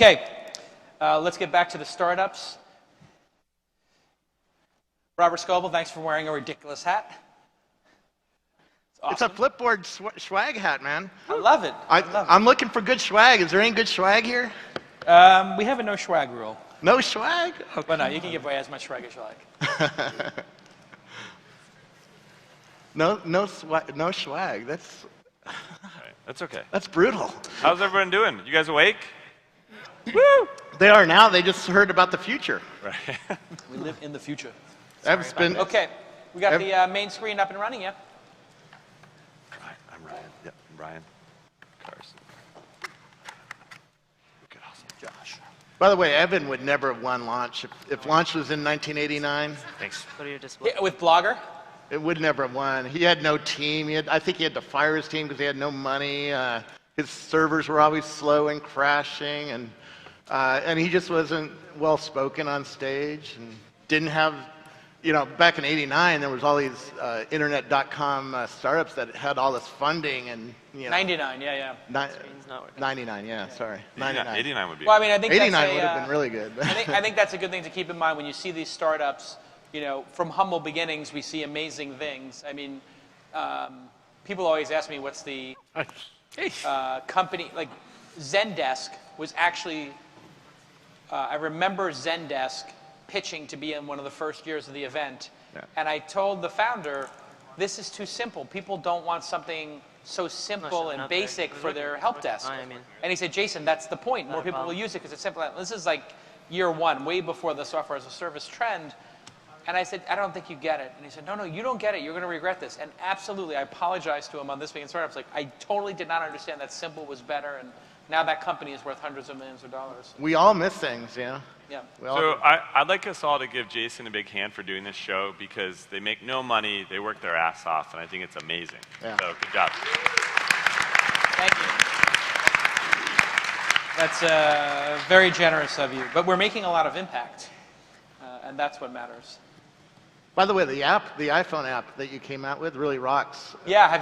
Okay, let's get back to the startups. Robert Scoble, thanks for wearing a ridiculous hat. It's a Flipboard swag hat, man. I love it. I'm looking for good swag. Is there any good swag here? We have a no swag rule. No swag? Okay. But no, you can give away as much swag as you like. No swag. That's That's okay. That's brutal. How's everyone doing? You guys awake? Woo! They are now. They just heard about the future. Right. We live in the future. Okay, we got the main screen up and running, yeah? I'm Ryan. Yep, I'm Ryan. Carson. Good, awesome. Josh. By the way, Evan would never have won Launch. If Launch was in 1989, Thanks. Go to your display. Yeah, with Blogger? it would never have won. He had no team. I think he had to fire his team because he had no money. His servers were always slow and crashing, and he just wasn't well spoken on stage and didn't have. You know, back in '89, there was all these internet.com startups that had all this funding and, you know. 99, yeah. Screen's not working. 99, yeah, sorry. 99. 89 would be. Well, I mean, I think 89 that's would have been really good. I think that's a good thing to keep in mind when you see these startups. You know, from humble beginnings, we see amazing things. I mean, people always ask me what's the company, like Zendesk was actually, I remember Zendesk pitching to be in one of the first years of the event. Yeah. And I told the founder, this is too simple. People don't want something so simple and basic for their help desk. And he said, Jason, that's the point. More people will use it because it's simple. This is like year one, way before the software as a service trend. And I said, I don't think you get it. And he said, no, you don't get it. You're going to regret this. And absolutely, I apologized to him on This Week in Startups. Like, I totally did not understand that simple was better. And now that company is worth hundreds of millions of dollars. We all miss things, you know? Yeah. So I'd like us all to give Jason a big hand for doing this show because they make no money, they work their ass off, and I think it's amazing. Yeah. So good job. Thank you. That's very generous of you. But we're making a lot of impact, and that's what matters. By the way, the iPhone app that you came out with really rocks. Yeah,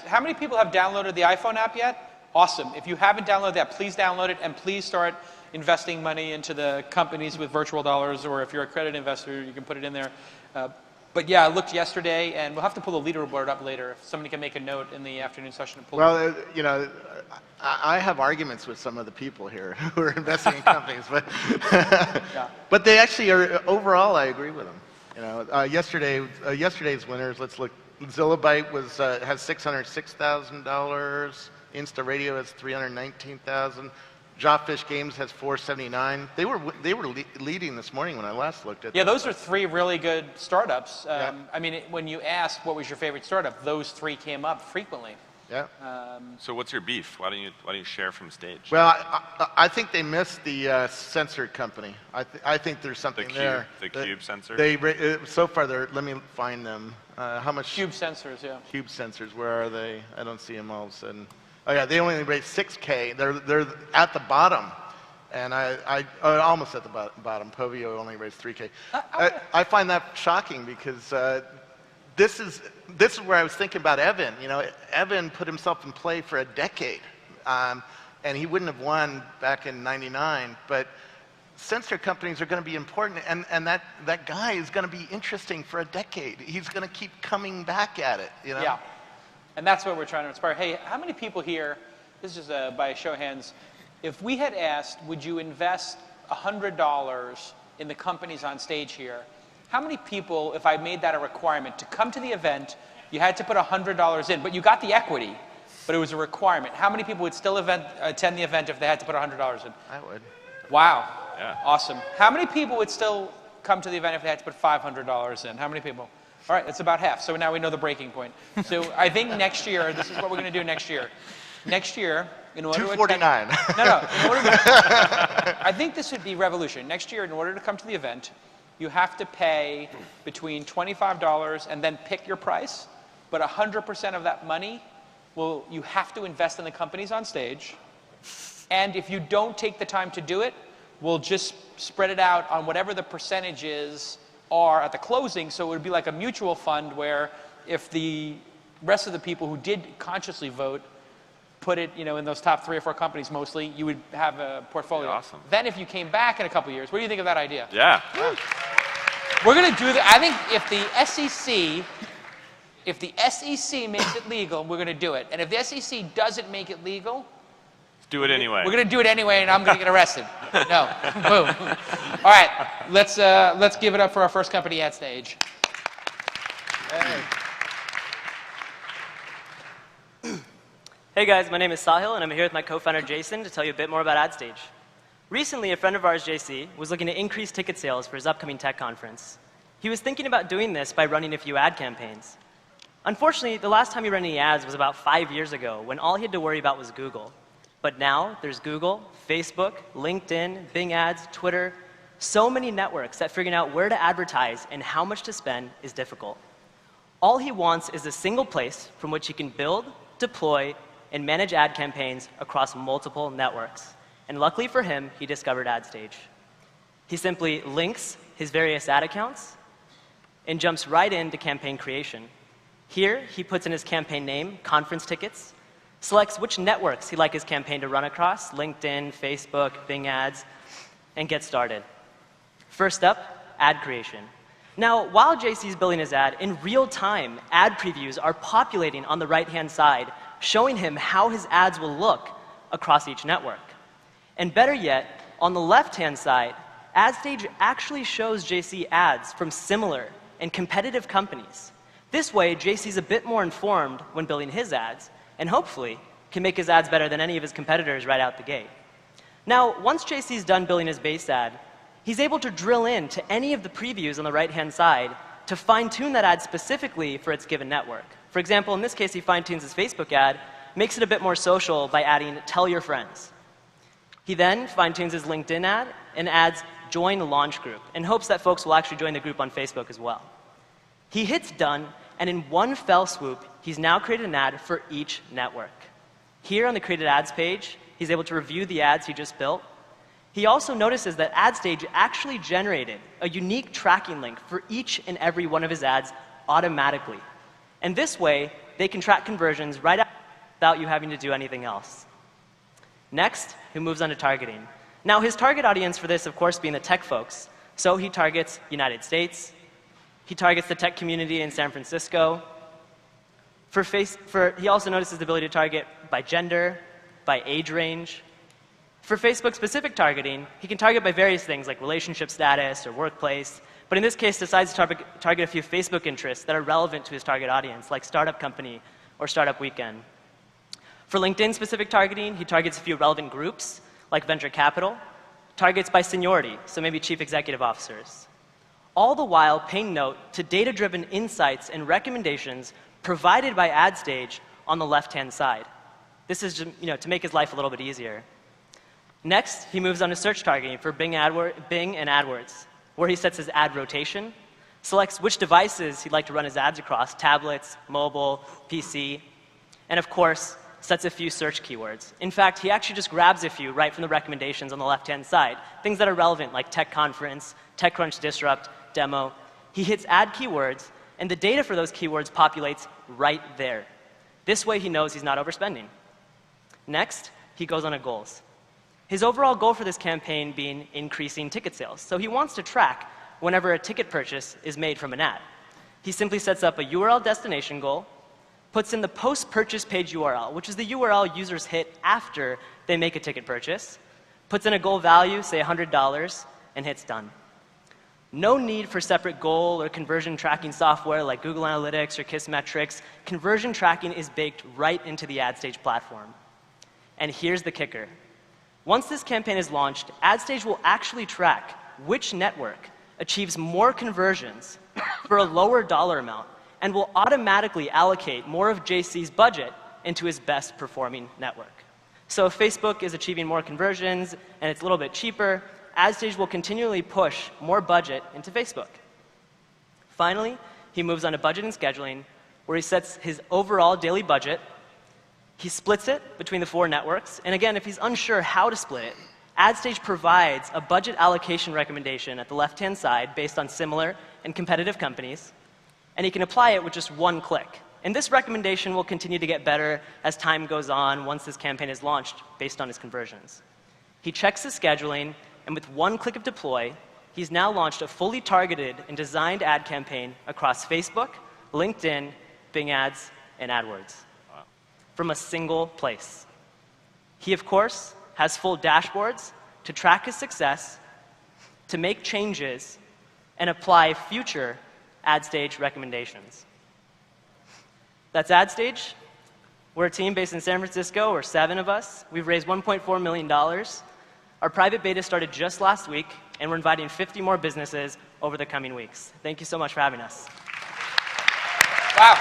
how many people have downloaded the iPhone app yet? Awesome. If you haven't downloaded that, please download it, and please start investing money into the companies with virtual dollars, or if you're a credit investor, you can put it in there. But yeah, I looked yesterday, and we'll have to pull the leaderboard up later if somebody can make a note in the afternoon session. To pull Well, you know, I have arguments with some of the people here who are investing in companies, but but they actually are. Overall, I agree with them. You know, yesterday's winners. Let's look. Zillabyte has $606,000. Insta Radio has $319,000. Jawfish Games has $479,000. They were leading this morning when I last looked at. Yeah, those are three really good startups. I mean, when you asked what was your favorite startup, those three came up frequently. Yeah. So what's your beef? Why don't you share from stage? Well, I think they missed the sensor company. I think there's something there. The Cube sensor. So far, let me find them. How much? Cube Sensors, yeah. Cube Sensors. Where are they? I don't see them all of a sudden. Oh yeah, they only raised $6K. They're at the bottom, and I almost at the bottom. Povio only raised $3K. I find that shocking because this is where I was thinking about Evan. You know, Evan put himself in play for a decade, and he wouldn't have won back in '99. But sensor companies are going to be important, and that guy is going to be interesting for a decade. He's going to keep coming back at it. You know. Yeah. And that's what we're trying to inspire. Hey, how many people here, this is by a show of hands, if we had asked, would you invest $100 in the companies on stage here, how many people, if I made that a requirement, to come to the event, you had to put $100 in, but you got the equity, but it was a requirement. How many people would still attend the event if they had to put $100 in? I would. Wow. Yeah. Awesome. How many people would still come to the event if they had to put $500 in? How many people? All right, that's about half. So now we know the breaking point. So I think next year, this is what we're going to do next year. Next year, in order to attend, I think this would be revolution. Next year, in order to come to the event, you have to pay between $25 and then pick your price. But 100% of that money, you have to invest in the companies on stage. And if you don't take the time to do it, we'll just spread it out on whatever the percentages are at the closing. So it would be like a mutual fund where if the rest of the people who did consciously vote put it, in those top 3 or 4 companies mostly, you would have a portfolio. Awesome. Then if you came back in a couple years, what do you think of that idea? Yeah. We're going to do that. I think if the SEC makes it legal, we're going to do it. And if the SEC doesn't make it legal, Do it anyway. we're going to do it anyway, and I'm going to get arrested. No. Boom. All right. Let's give it up for our first company, AdStage. Hey. Hey guys, my name is Sahil, and I'm here with my co-founder Jason to tell you a bit more about AdStage. Recently, a friend of ours, JC, was looking to increase ticket sales for his upcoming tech conference. He was thinking about doing this by running a few ad campaigns. Unfortunately, the last time he ran any ads was about 5 years ago, when all he had to worry about was Google. But now, there's Google, Facebook, LinkedIn, Bing Ads, Twitter, so many networks that figuring out where to advertise and how much to spend is difficult. All he wants is a single place from which he can build, deploy, and manage ad campaigns across multiple networks. And luckily for him, he discovered AdStage. He simply links his various ad accounts and jumps right into campaign creation. Here, he puts in his campaign name, conference tickets, selects which networks he'd like his campaign to run across, LinkedIn, Facebook, Bing Ads, and gets started. First up, ad creation. Now, while JC's building his ad, in real time, ad previews are populating on the right-hand side, showing him how his ads will look across each network. And better yet, on the left-hand side, AdStage actually shows JC ads from similar and competitive companies. This way, JC's a bit more informed when building his ads, and hopefully can make his ads better than any of his competitors right out the gate. Now, once JC's done building his base ad, he's able to drill into any of the previews on the right-hand side to fine-tune that ad specifically for its given network. For example, in this case, he fine-tunes his Facebook ad, makes it a bit more social by adding tell your friends. He then fine-tunes his LinkedIn ad and adds join the launch group in hopes that folks will actually join the group on Facebook as well. He hits done, and in one fell swoop, he's now created an ad for each network. Here on the created ads page, he's able to review the ads he just built. He also notices that AdStage actually generated a unique tracking link for each and every one of his ads automatically. And this way, they can track conversions right out without you having to do anything else. Next, he moves on to targeting. Now, his target audience for this, of course, being the tech folks. So he targets United States. He targets the tech community in San Francisco. He also notices the ability to target by gender, by age range. For Facebook-specific targeting, he can target by various things like relationship status or workplace, but in this case decides to target a few Facebook interests that are relevant to his target audience, like startup company or startup weekend. For LinkedIn-specific targeting, he targets a few relevant groups, like venture capital, targets by seniority, so maybe chief executive officers. All the while paying note to data-driven insights and recommendations provided by AdStage on the left-hand side. This is to make his life a little bit easier. Next, he moves on to search targeting for Bing and AdWords, where he sets his ad rotation, selects which devices he'd like to run his ads across, tablets, mobile, PC, and of course, sets a few search keywords. In fact, he actually just grabs a few right from the recommendations on the left-hand side, things that are relevant like tech conference, TechCrunch Disrupt, demo. He hits add keywords, and the data for those keywords populates right there. This way he knows he's not overspending. Next, he goes on to goals. His overall goal for this campaign being increasing ticket sales. So he wants to track whenever a ticket purchase is made from an ad. He simply sets up a URL destination goal, puts in the post-purchase page URL, which is the URL users hit after they make a ticket purchase, puts in a goal value, say $100, and hits done. No need for separate goal or conversion tracking software like Google Analytics or Kissmetrics. Conversion tracking is baked right into the AdStage platform. And here's the kicker. Once this campaign is launched, AdStage will actually track which network achieves more conversions for a lower dollar amount and will automatically allocate more of JC's budget into his best performing network. So if Facebook is achieving more conversions and it's a little bit cheaper, AdStage will continually push more budget into Facebook. Finally, he moves on to budget and scheduling, where he sets his overall daily budget. He splits it between the 4 networks, and again, if he's unsure how to split it, AdStage provides a budget allocation recommendation at the left-hand side based on similar and competitive companies, and he can apply it with just one click. And this recommendation will continue to get better as time goes on once this campaign is launched based on his conversions. He checks his scheduling, and with one click of deploy, he's now launched a fully targeted and designed ad campaign across Facebook, LinkedIn, Bing Ads, and AdWords from a single place. He, of course, has full dashboards to track his success, to make changes, and apply future AdStage recommendations. That's AdStage. We're a team based in San Francisco. We're 7 of us. We've raised $1.4 million. Our private beta started just last week, and we're inviting 50 more businesses over the coming weeks. Thank you so much for having us. Wow.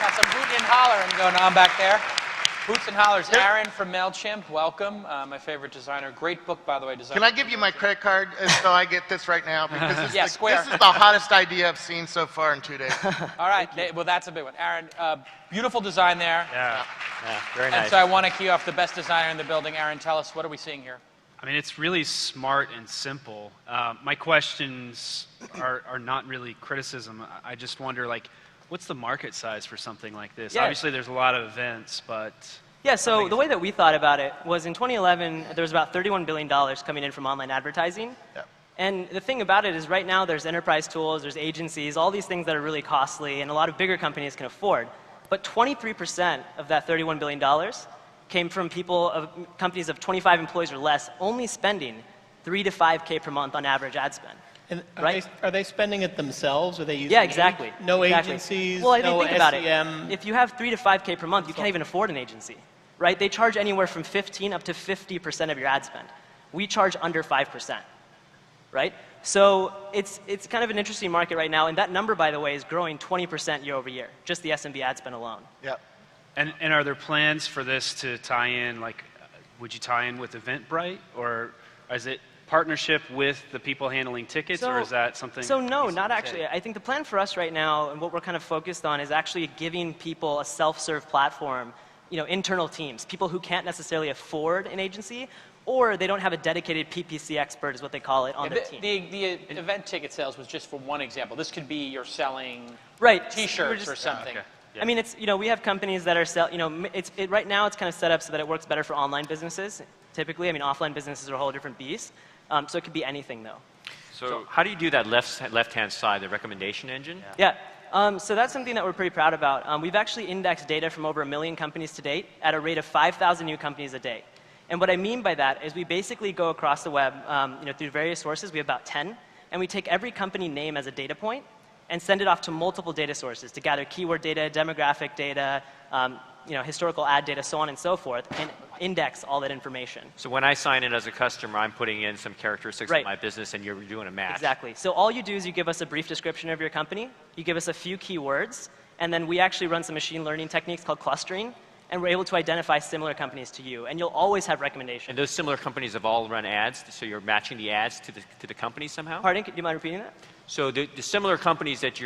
Got some hooting and hollering going on back there. Hoots and hollers. Aaron from MailChimp, welcome. My favorite designer. Great book, by the way. Can I give you my credit card so I get this right now? Because this, Yeah, Square. This is the hottest idea I've seen so far in 2 days. All right. Well, that's a big one. Aaron, beautiful design there. Yeah, very And nice. so I want to key off the best designer in the building. Aaron, tell us, what are we seeing here? I mean, it's really smart and simple. My questions are not really criticism. I just wonder, like, what's the market size for something like this? Yeah. Obviously, there's a lot of events, but Yeah, so the way that we thought about it was in 2011, there was about $31 billion coming in from online advertising. Yeah. And the thing about it is right now there's enterprise tools, there's agencies, all these things that are really costly and a lot of bigger companies can afford. But 23% of that $31 billion came from companies of 25 employees or less only spending $3 to $5K per month on average ad spend. And Right. are they spending it themselves? Are they using Yeah, exactly. no Exactly. agencies, Well, I mean, no think about it. SEM? If you have $3 to $5K per month, you can't even afford an agency, right? They charge anywhere from 15 up to 50% of your ad spend. We charge under 5%, right? So it's kind of an interesting market right now, and that number, by the way, is growing 20% year over year, just the SMB ad spend alone. Yeah. and are there plans for this to tie in? Like, would you tie in with Eventbrite, or is it partnership with the people handling tickets, or is that something? So no, you not say? actually. I think the plan for us right now, and what we're kind of focused on, is actually giving people a self-serve platform, internal teams, people who can't necessarily afford an agency, or they don't have a dedicated PPC expert, is what they call it, on their team. The event ticket sales was just for one example. This could be you're selling Right. T-shirts or something. Okay. Yeah. I mean, we have companies that are right now it's kind of set up so that it works better for online businesses. Typically, I mean, offline businesses are a whole different beast. So it could be anything, though. So How do you do that left-hand side, the recommendation engine? Yeah. So that's something that we're pretty proud about. We've actually indexed data from over 1 million companies to date at a rate of 5,000 new companies a day. And what I mean by that is we basically go across the web, through various sources. We have about 10, and we take every company name as a data point and send it off to multiple data sources to gather keyword data, demographic data, historical ad data, so on and so forth, and index all that information. So when I sign in as a customer, I'm putting in some characteristics Right. of my business, and you're doing a match. Exactly. So all you do is you give us a brief description of your company, you give us a few keywords, and then we actually run some machine learning techniques called clustering, and we're able to identify similar companies to you. And you'll always have recommendations. And those similar companies have all run ads, so you're matching the ads to the company somehow? Pardon, do you mind repeating that? So the similar companies that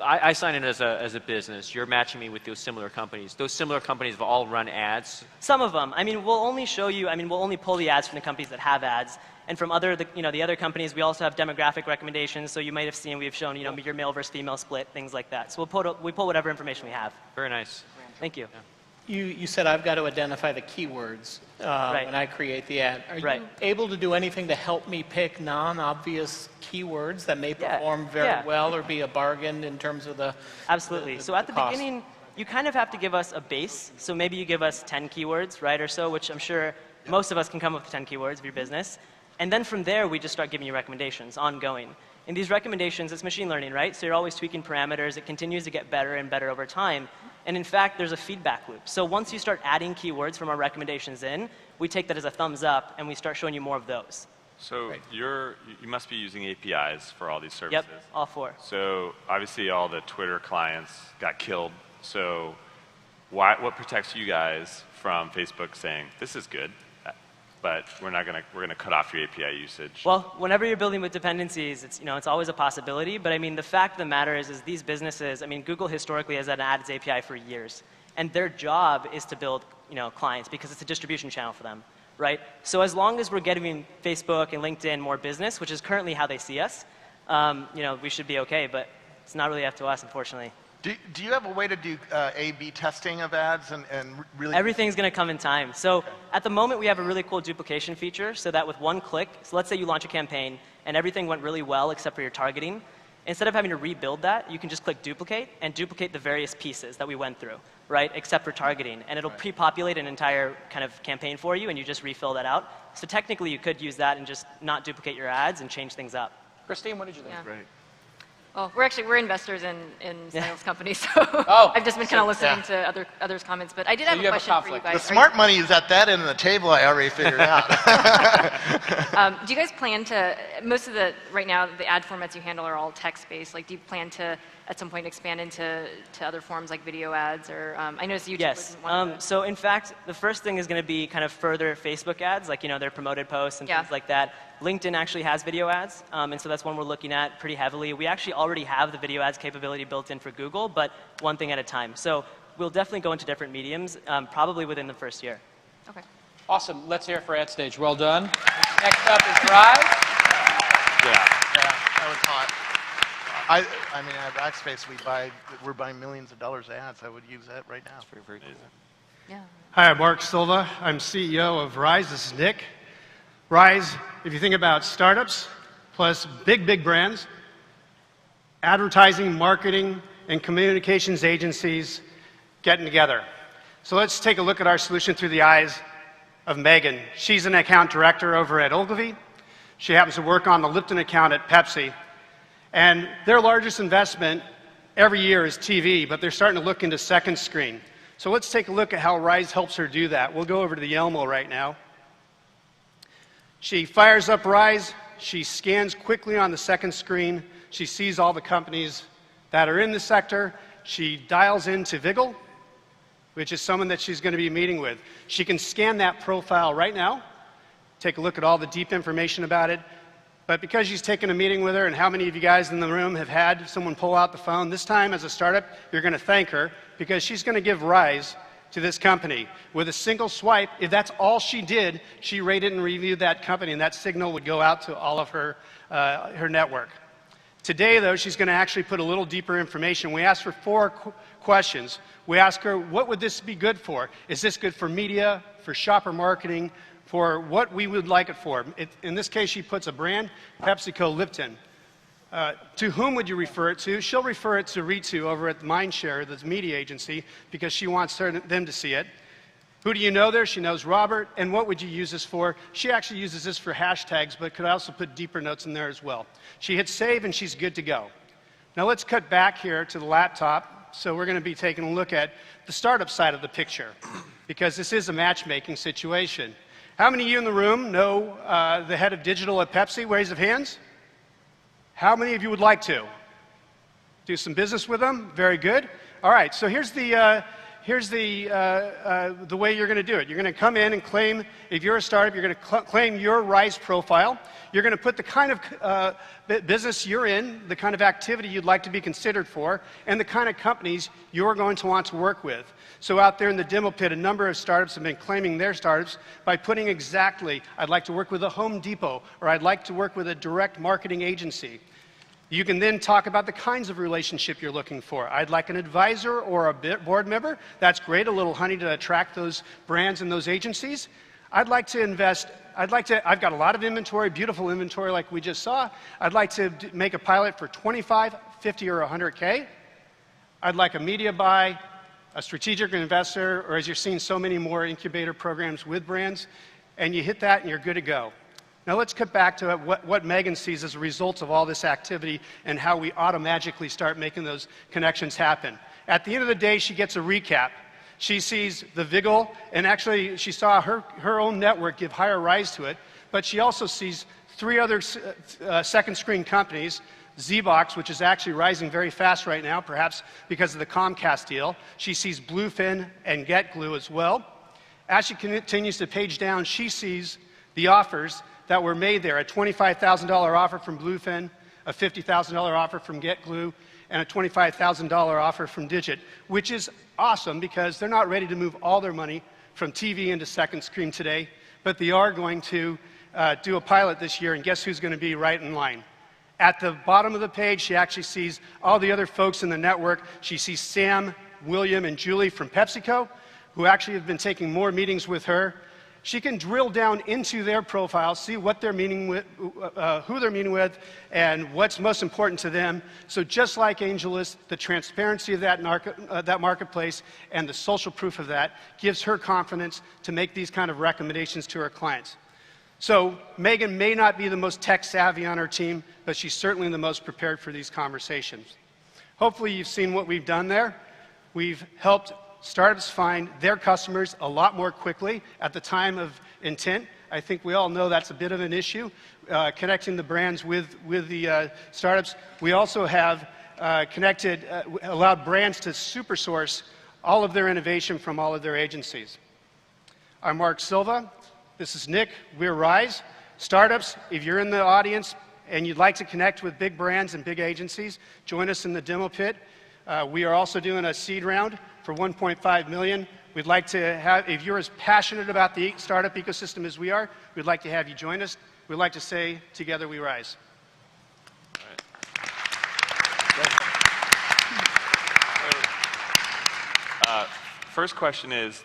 I sign in as a business, you're matching me with those similar companies. Those similar companies have all run ads. Some of them. I mean, we'll only pull the ads from the companies that have ads. And from the other companies, we also have demographic recommendations. So you might have seen, we've shown, your male versus female split, things like that. So we pull whatever information we have. Very nice. Thank you. You said I've got to identify the keywords Right. when I create the ad. Are Right. you able to do anything to help me pick non-obvious keywords that may Yeah, perform very yeah. well or be a bargain in terms of the Absolutely. So at the cost? beginning, you kind of have to give us a base. So maybe you give us 10 keywords, right, or so, which I'm sure most of us can come up with 10 keywords of your business. And then from there, we just start giving you recommendations, ongoing. And these recommendations, it's machine learning, right? So you're always tweaking parameters. It continues to get better and better over time. And in fact, there's a feedback loop. So once you start adding keywords from our recommendations in, we take that as a thumbs up, and we start showing you more of those. So you must be using APIs for all these services. Yep, all 4. So obviously all the Twitter clients got killed. So what protects you guys from Facebook saying, this is good, but we're gonna cut off your API usage? Well, whenever you're building with dependencies, it's always a possibility. But I mean, the fact of the matter is these businesses. I mean, Google historically has had an ads API for years, and their job is to build, clients because it's a distribution channel for them, right? So as long as we're getting Facebook and LinkedIn more business, which is currently how they see us, we should be okay. But it's not really up to us, unfortunately. Do you have a way to do A/B testing of ads and really? Everything's going to come in time. So at the moment, we have a really cool duplication feature so that with one click, so let's say you launch a campaign and everything went really well except for your targeting. Instead of having to rebuild that, you can just click duplicate and duplicate the various pieces that we went through, right, except for targeting. And it'll pre-populate an entire kind of campaign for you, and you just refill that out. So technically, you could use that and just not duplicate your ads and change things up. Christine, what did you think? Yeah. Great. Well, we're investors in sales companies, so Oh, I've just been kind of listening yeah. to others' comments. But I did have you a have a question for you conflict. guys. The smart money is at that end of the table. I already figured out. Do you guys plan to, most of right now, the ad formats you handle are all text-based. Like, do you plan to, at some point, expand into other forms like video ads? Or, I noticed YouTube Yes. was one of the... So in fact, the first thing is going to be kind of further Facebook ads, like, their promoted posts and Yeah. things like that. LinkedIn actually has video ads, and so that's one we're looking at pretty heavily. We actually already have the video ads capability built in for Google, but one thing at a time. So we'll definitely go into different mediums, probably within the first year. Okay. Awesome. Let's hear it for AdStage. Well done. Next up is Rise. Yeah. Yeah, that was hot. I mean, at Rackspace, we're buying millions of dollars of ads. I would use that right now. Very cool. Yeah. Hi, I'm Mark Silva. I'm CEO of Rise. This is Nick. Rise, if you think about startups plus big brands, advertising, marketing, and communications agencies getting together. So let's take a look at our solution through the eyes of Megan. She's an account director over at Ogilvy. She happens to work on the Lipton account at Pepsi. And their largest investment every year is TV, but they're starting to look into second screen. So let's take a look at how Rise helps her do that. We'll go over to the Elmo right now. She fires up Rise. She scans quickly on the second screen. She sees all the companies that are in the sector. She dials into Vigil, which is someone that she's going to be meeting with. She can scan that profile right now, take a look at all the deep information about it. But because she's taken a meeting with her, and how many of you guys in the room have had someone pull out the phone, this time as a startup, you're going to thank her because she's going to give Rise to this company. With a single swipe, if that's all she did, she rated and reviewed that company, and that signal would go out to all of her network. Today, though, she's going to actually put a little deeper information. We asked her 4 questions. We asked her, what would this be good for? Is this good for media, for shopper marketing, for what we would like it for? In this case, she puts a brand, PepsiCo Lipton. To whom would you refer it to? She'll refer it to Ritu over at Mindshare, the media agency, because she wants them to see it. Who do you know there? She knows Robert. And what would you use this for? She actually uses this for hashtags, but could also put deeper notes in there as well. She hits save, and she's good to go. Now let's cut back here to the laptop. So we're going to be taking a look at the startup side of the picture, because this is a matchmaking situation. How many of you in the room know the head of digital at Pepsi? Raise of hands. How many of you would like to do some business with them? Very good. All right, so here's the way you're going to do it. You're going to come in and claim, if you're a startup, you're going to claim your Rise profile. You're going to put the kind of business you're in, the kind of activity you'd like to be considered for, and the kind of companies you're going to want to work with. So out there in the demo pit, a number of startups have been claiming their startups by putting exactly, I'd like to work with a Home Depot, or I'd like to work with a direct marketing agency. You can then talk about the kinds of relationship you're looking for. I'd like an advisor or a board member. That's great, a little honey to attract those brands and those agencies. I'd like to invest, I've got a lot of inventory, beautiful inventory like we just saw. I'd like to make a pilot for 25, 50, or 100K. I'd like a media buy, a strategic investor, or as you're seeing so many more incubator programs with brands, and you hit that and you're good to go. Now let's cut back to what Megan sees as a result of all this activity and how we automatically start making those connections happen. At the end of the day, she gets a recap. She sees the Vigil, and actually she saw her own network give higher rise to it, but she also sees 3 other second screen companies, Zbox, which is actually rising very fast right now, perhaps because of the Comcast deal. She sees Bluefin and GetGlue as well. As she continues to page down, she sees the offers that were made there, a $25,000 offer from Bluefin, a $50,000 offer from GetGlue, and a $25,000 offer from Digit, which is awesome because they're not ready to move all their money from TV into second screen today, but they are going to do a pilot this year, and guess who's going to be right in line? At the bottom of the page, she actually sees all the other folks in the network. She sees Sam, William, and Julie from PepsiCo, who actually have been taking more meetings with her. She can drill down into their profile, see what they're meeting with, who they're meeting with, and what's most important to them. So just like AngelList, the transparency of that marketplace and the social proof of that gives her confidence to make these kind of recommendations to her clients. So Megan may not be the most tech savvy on our team, but she's certainly the most prepared for these conversations. Hopefully you've seen what we've done there. We've helped startups find their customers a lot more quickly at the time of intent. I think we all know that's a bit of an issue, connecting the brands with the startups. We also have allowed brands to super source all of their innovation from all of their agencies. I'm Mark Silva. This is Nick. We're Rise. Startups, if you're in the audience and you'd like to connect with big brands and big agencies, join us in the demo pit. We are also doing a seed round for $1.5 million. We'd like to have, if you're as passionate about the startup ecosystem as we are, we'd like to have you join us. We'd like to say, together we rise. First question is,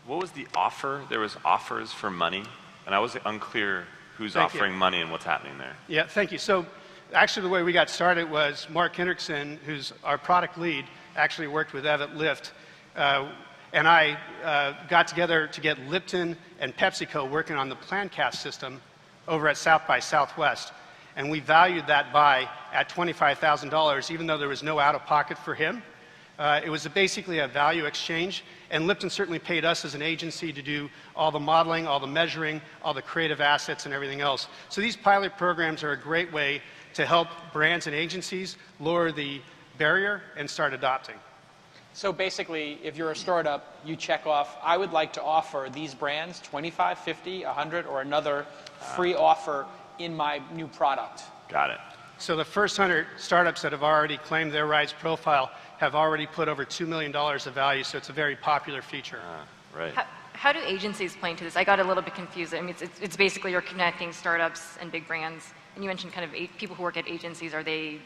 what was the offer? There was offers for money, and I was unclear who's offering money and what's happening there. Yeah, thank you. So actually the way we got started was Mark Hendrickson, who's our product lead, actually worked with Ev at Lyft. And I got together to get Lipton and PepsiCo working on the PlanCast system over at South by Southwest. And we valued that buy at $25,000, even though there was no out-of-pocket for him. It was basically a value exchange, and Lipton certainly paid us as an agency to do all the modeling, all the measuring, all the creative assets, and everything else. So these pilot programs are a great way to help brands and agencies lower the barrier and start adopting. So basically, if you're a startup, you check off, I would like to offer these brands 25, 50, 100, or another free offer in my new product. Got it. So the first 100 startups that have already claimed their Rise profile have already put over $2 million of value, so it's a very popular feature. Right. How do agencies play into this? I got a little bit confused. I mean, it's basically you're connecting startups and big brands. And you mentioned kind of people who work at agencies. Are they,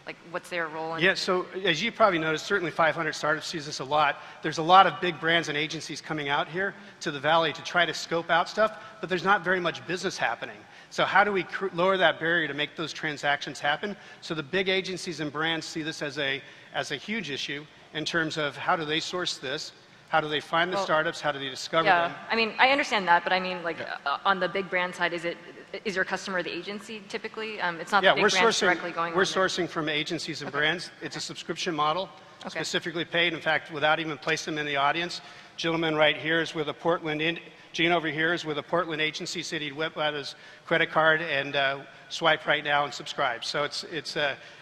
like, what's their role? Yeah, so as you probably noticed, certainly 500 Startups sees this a lot. There's a lot of big brands and agencies coming out here to the Valley to try to scope out stuff, but there's not very much business happening. So how do we lower that barrier to make those transactions happen? So the big agencies and brands see this as a huge issue in terms of how do they source this? How do they find the startups? How do they discover them? Yeah, I mean, I understand that, but I mean, like, on the big brand side, is your customer the agency typically? It's not the big brands directly going on. We're sourcing from agencies and brands. It's a subscription model, specifically paid. In fact, without even placing them in the audience, gentleman right here is with a Portland, Gene over here is with a Portland agency, said he'd whip out his credit card and swipe right now and subscribe. So it's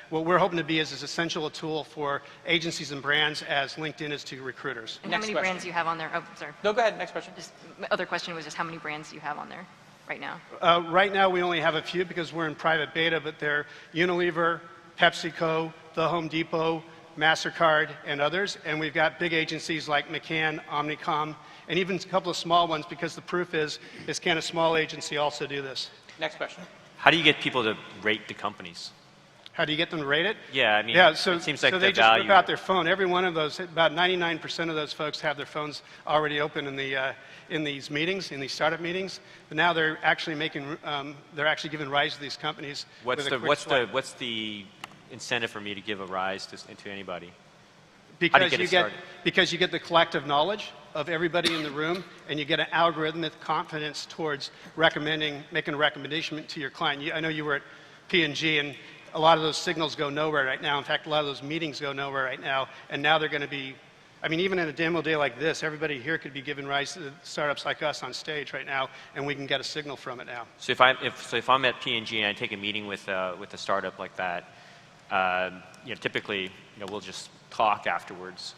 what we're hoping to be is as essential a tool for agencies and brands as LinkedIn is to recruiters. And how many brands do you have on there? Oh, sorry. No, go ahead. Next question. My other question was just how many brands do you have on there right now? Right now we only have a few because we're in private beta, but they're Unilever, PepsiCo, The Home Depot, MasterCard, and others. And we've got big agencies like McCann, Omnicom, and even a couple of small ones because the proof is can a small agency also do this? Next question. How do you get people to rate the companies? How do you get them to rate it? Yeah, I mean, so, it seems like so the they just value. whip out their phone. Every one of those, about 99% of those folks have their phones already open in these meetings, in these startup meetings. But now they're actually they're actually giving rise to these companies. What's the incentive for me to give a rise to anybody? Because you get the collective knowledge of everybody in the room, and you get an algorithmic confidence towards making a recommendation to your client. I know you were at P&G, and a lot of those signals go nowhere right now. In fact, a lot of those meetings go nowhere right now, and now they're going to be, I mean, even in a demo day like this, everybody here could be giving rise to startups like us on stage right now, and we can get a signal from it now. So if I'm at P&G and I take a meeting with a startup like that, typically, we'll just talk afterwards.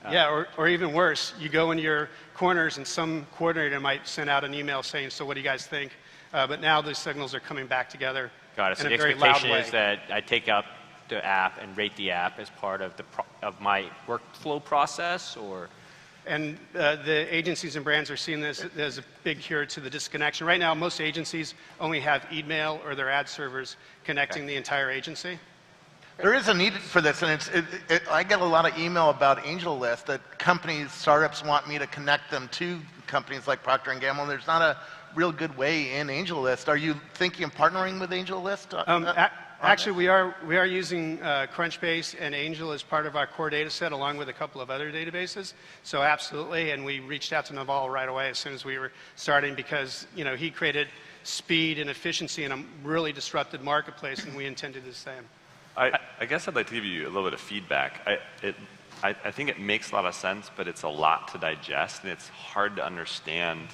Yeah, or even worse, you go into your corners and some coordinator might send out an email saying, so what do you guys think? But now the signals are coming back together. Got it. So in the a very loud expectation way. is that I take up the app and rate the app as part of my workflow process, or? And the agencies and brands are seeing this as a big cure to the disconnection. Right now, most agencies only have email or their ad servers connecting the entire agency. There is a need for this, and I get a lot of email about AngelList that companies, startups want me to connect them to companies like Procter & Gamble, and there's not a real good way in AngelList. Are you thinking of partnering with AngelList? Actually, we are using Crunchbase and Angel as part of our core data set, along with a couple of other databases. So absolutely, and we reached out to Naval right away as soon as we were starting, because he created speed and efficiency in a really disrupted marketplace, and we intend to do the same. I guess I'd like to give you a little bit of feedback. I think it makes a lot of sense, but it's a lot to digest, and it's hard to understand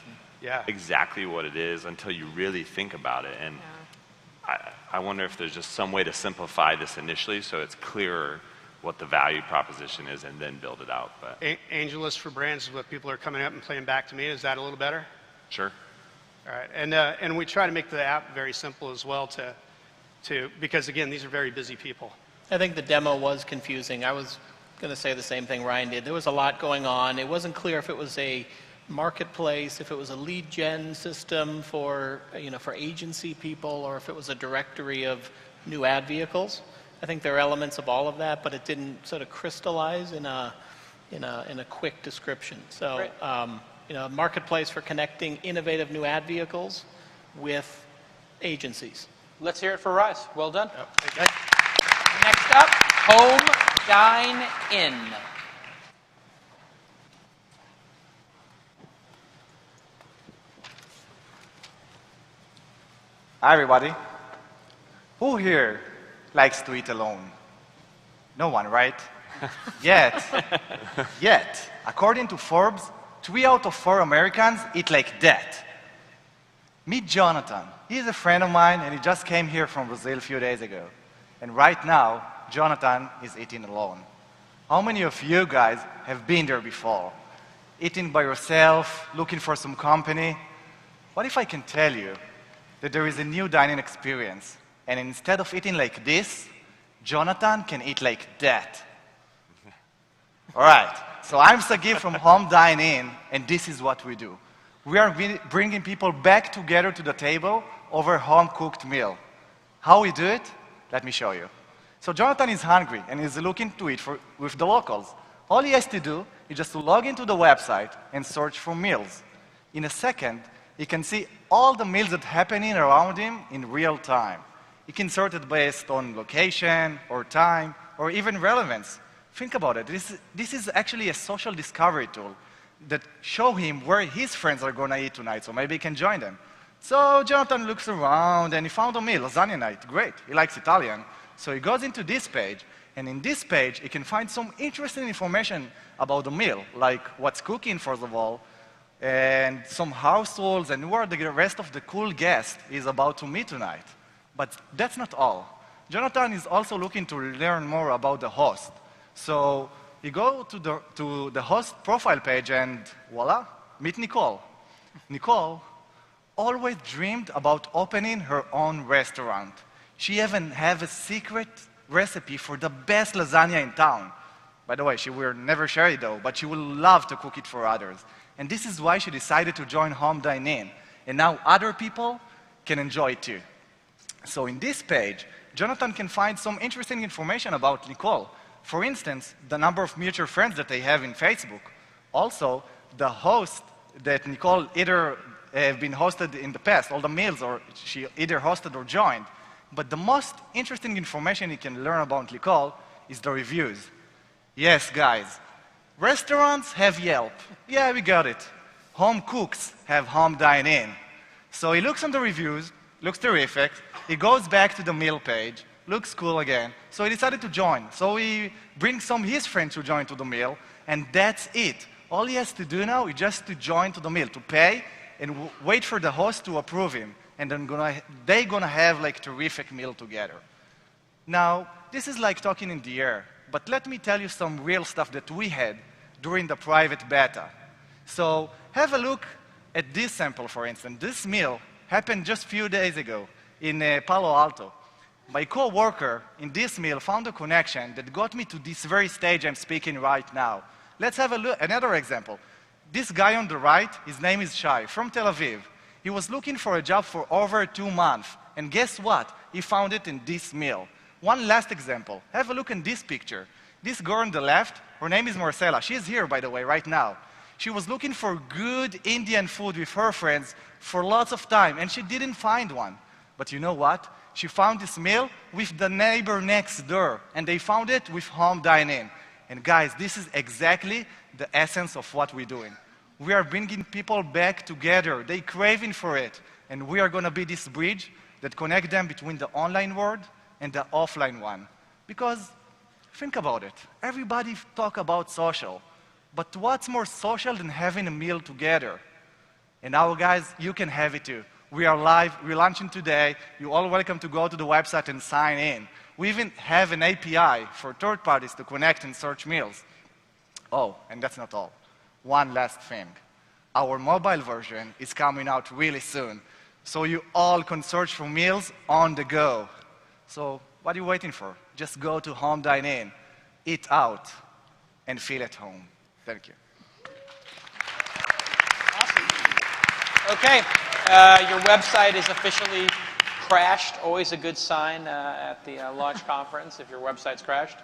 exactly what it is until you really think about it. And I wonder if there's just some way to simplify this initially so it's clearer what the value proposition is and then build it out. But AngelList for brands is what people are coming up and playing back to me. Is that a little better? Sure. All right, and we try to make the app very simple as well because again, these are very busy people. I think the demo was confusing. I was going to say the same thing Ryan did. There was a lot going on. It wasn't clear if it was a marketplace, if it was a lead gen system for for agency people, or if it was a directory of new ad vehicles. I think there are elements of all of that, but it didn't sort of crystallize in a quick description. So a marketplace for connecting innovative new ad vehicles with agencies. Let's hear it for Rise. Well done. Okay. Next up, Home Dine In. Hi, everybody. Who here likes to eat alone? No one, right? Yet, according to Forbes, 3 out of 4 Americans eat like that. Meet Jonathan. He's a friend of mine, and he just came here from Brazil a few days ago. And right now, Jonathan is eating alone. How many of you guys have been there before? Eating by yourself, looking for some company? What if I can tell you that there is a new dining experience, and instead of eating like this, Jonathan can eat like that? All right, so I'm Sagib from Home Dine In, and this is what we do. We are bringing people back together to the table over a home-cooked meal. How we do it? Let me show you. So Jonathan is hungry, and he's looking to eat with the locals. All he has to do is just to log into the website and search for meals. In a second, he can see all the meals that are happening around him in real time. He can sort it based on location, or time, or even relevance. Think about it. This is actually a social discovery tool that show him where his friends are going to eat tonight, so maybe he can join them. So Jonathan looks around, and he found a meal, lasagna night. Great, he likes Italian. So he goes into this page, and in this page, he can find some interesting information about the meal, like what's cooking, first of all, and some house rules, and where the rest of the cool guest is about to meet tonight. But that's not all. Jonathan is also looking to learn more about the host. So you go to the host profile page, and voila, meet Nicole. Nicole always dreamed about opening her own restaurant. She even have a secret recipe for the best lasagna in town. By the way, she will never share it though, but she will love to cook it for others. And this is why she decided to join Home Dine In. And now other people can enjoy it too. So in this page, Jonathan can find some interesting information about Nicole. For instance, the number of mutual friends that they have in Facebook. Also, the host that Nicole either have been hosted in the past, all the meals, or she either hosted or joined. But the most interesting information you can learn about Nicole is the reviews. Yes, guys, restaurants have Yelp. Yeah, we got it. Home cooks have Home Dine In. So he looks on the reviews, looks terrific. He goes back to the meal page, looks cool again. So he decided to join. So he brings some of his friends to join to the meal, and that's it. All he has to do now is just to join to the meal, to pay, and wait for the host to approve him. And then they're gonna have like terrific meal together. Now, this is like talking in the air, but let me tell you some real stuff that we had during the private beta. So have a look at this sample, for instance. This meal happened just a few days ago in Palo Alto. My co-worker in this meal found a connection that got me to this very stage I'm speaking right now. Let's have a look, another example. This guy on the right, his name is Shai, from Tel Aviv. He was looking for a job for over 2 months. And guess what? He found it in this meal. One last example. Have a look in this picture. This girl on the left, her name is Marcela. She's here, by the way, right now. She was looking for good Indian food with her friends for lots of time, and she didn't find one. But you know what? She found this meal with the neighbor next door, and they found it with home dining. And guys, this is exactly the essence of what we're doing. We are bringing people back together. They're craving for it. And we are going to be this bridge that connects them between the online world and the offline one. Because think about it. Everybody talk about social. But what's more social than having a meal together? And now, guys, you can have it too. We are live. We're launching today. You're all welcome to go to the website and sign in. We even have an API for third parties to connect and search meals. Oh, and that's not all. One last thing. Our mobile version is coming out really soon. So you all can search for meals on the go. So what are you waiting for? Just go to Home Dine In, eat out, and feel at home. Thank you. Okay, your website is officially crashed. Always a good sign at the launch conference if your website's crashed.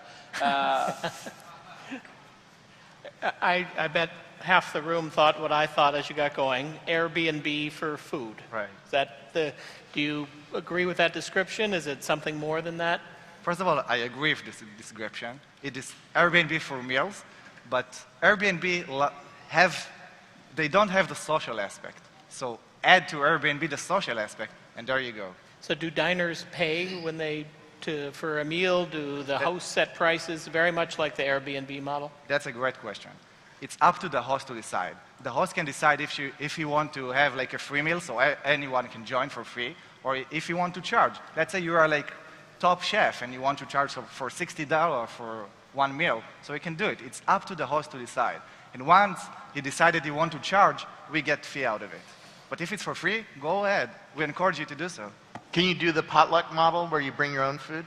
I bet half the room thought what I thought as you got going, Airbnb for food. Right. Is that do you agree with that description? Is it something more than that? First of all, I agree with this description. It is Airbnb for meals, but Airbnb they don't have the social aspect. So add to Airbnb the social aspect, and there you go. So do diners pay when for a meal? Do the hosts set prices very much like the Airbnb model? That's a great question. It's up to the host to decide. The host can decide if you want to have like a free meal, so anyone can join for free, or if you want to charge. Let's say you are like top chef and you want to charge for $60 for one meal, so you can do it. It's up to the host to decide. And once he decided you want to charge, we get fee out of it. But if it's for free, go ahead. We encourage you to do so. Can you do the potluck model where you bring your own food?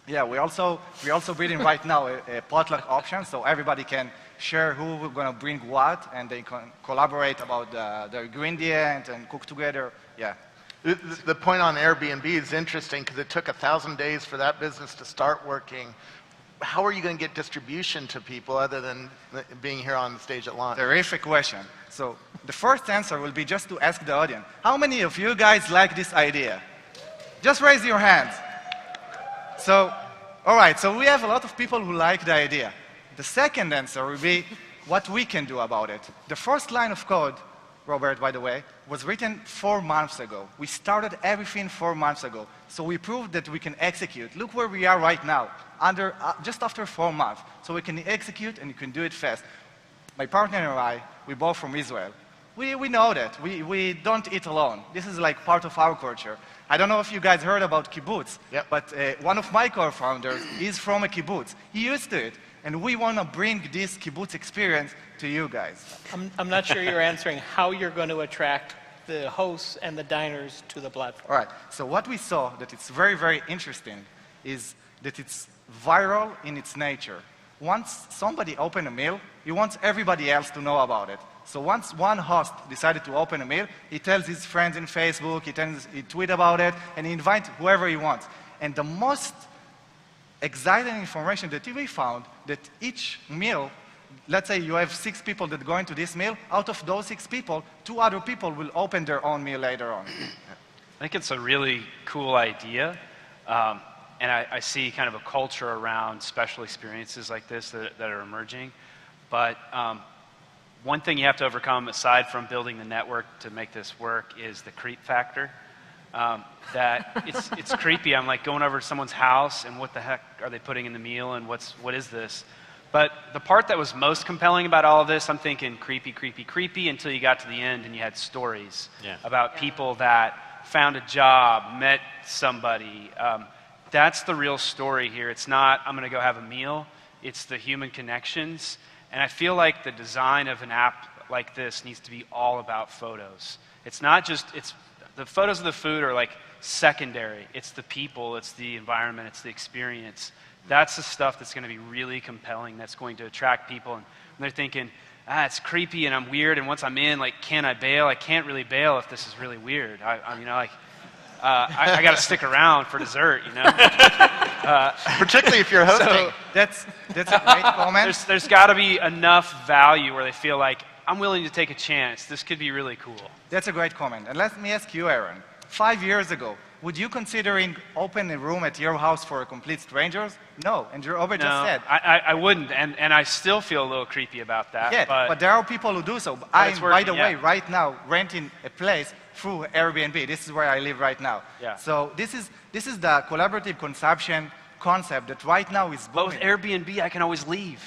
Yeah, we're also building right now a potluck option, so everybody can share who we're going to bring what, and they can collaborate about the ingredient and cook together. Yeah. The point on Airbnb is interesting because it took 1,000 days for that business to start working. How are you going to get distribution to people other than being here on the stage at launch? Terrific question. So the first answer will be just to ask the audience, how many of you guys like this idea? Just raise your hands. So, all right, so we have a lot of people who like the idea. The second answer will be what we can do about it. The first line of code, Robert, by the way, was written 4 months ago. We started everything 4 months ago. So we proved that we can execute. Look where we are right now, just after 4 months. So we can execute and you can do it fast. My partner and I, we're both from Israel. We know that. We don't eat alone. This is like part of our culture. I don't know if you guys heard about kibbutz, but one of my co-founders is from a kibbutz. He used to it. And we want to bring this kibbutz experience to you guys. I'm not sure you're answering how you're going to attract the hosts and the diners to the platform. All right. So what we saw that it's very, very interesting is that it's viral in its nature. Once somebody opens a meal, he wants everybody else to know about it. So once one host decided to open a meal, he tells his friends in Facebook, he tweets about it, and he invites whoever he wants. And the most exciting information that we found that each meal, let's say you have 6 people that go into this meal, out of those 6 people, 2 other people will open their own meal later on. I think it's a really cool idea. And I see kind of a culture around special experiences like this that are emerging. But one thing you have to overcome, aside from building the network to make this work, is the creep factor. That it's creepy. I'm like going over to someone's house, and what the heck are they putting in the meal, and what is this? But the part that was most compelling about all of this, I'm thinking creepy, creepy, creepy, until you got to the end and you had stories about people that found a job, met somebody. That's the real story here. It's not, I'm going to go have a meal. It's the human connections. And I feel like the design of an app like this needs to be all about photos. It's not just, the photos of the food are like secondary. It's the people, it's the environment, it's the experience That's the stuff that's going to be really compelling, that's going to attract people. And they're thinking, it's creepy and I'm weird, and once I'm in, like, can I bail? I can't really bail if this is really weird. I got to stick around for dessert, you know? Particularly if you're hosting. So that's a great comment. There's got to be enough value where they feel like, I'm willing to take a chance. This could be really cool. That's a great comment. And let me ask you, Aaron. 5 years ago, would you considering open a room at your house for complete strangers? No, and Robert just said. I wouldn't, and I still feel a little creepy about that. Yeah, but there are people who do so. I'm, by the way, yeah. right now renting a place through Airbnb. This is where I live right now. Yeah. So this is the collaborative consumption concept that right now is But with booming. Airbnb, I can always leave.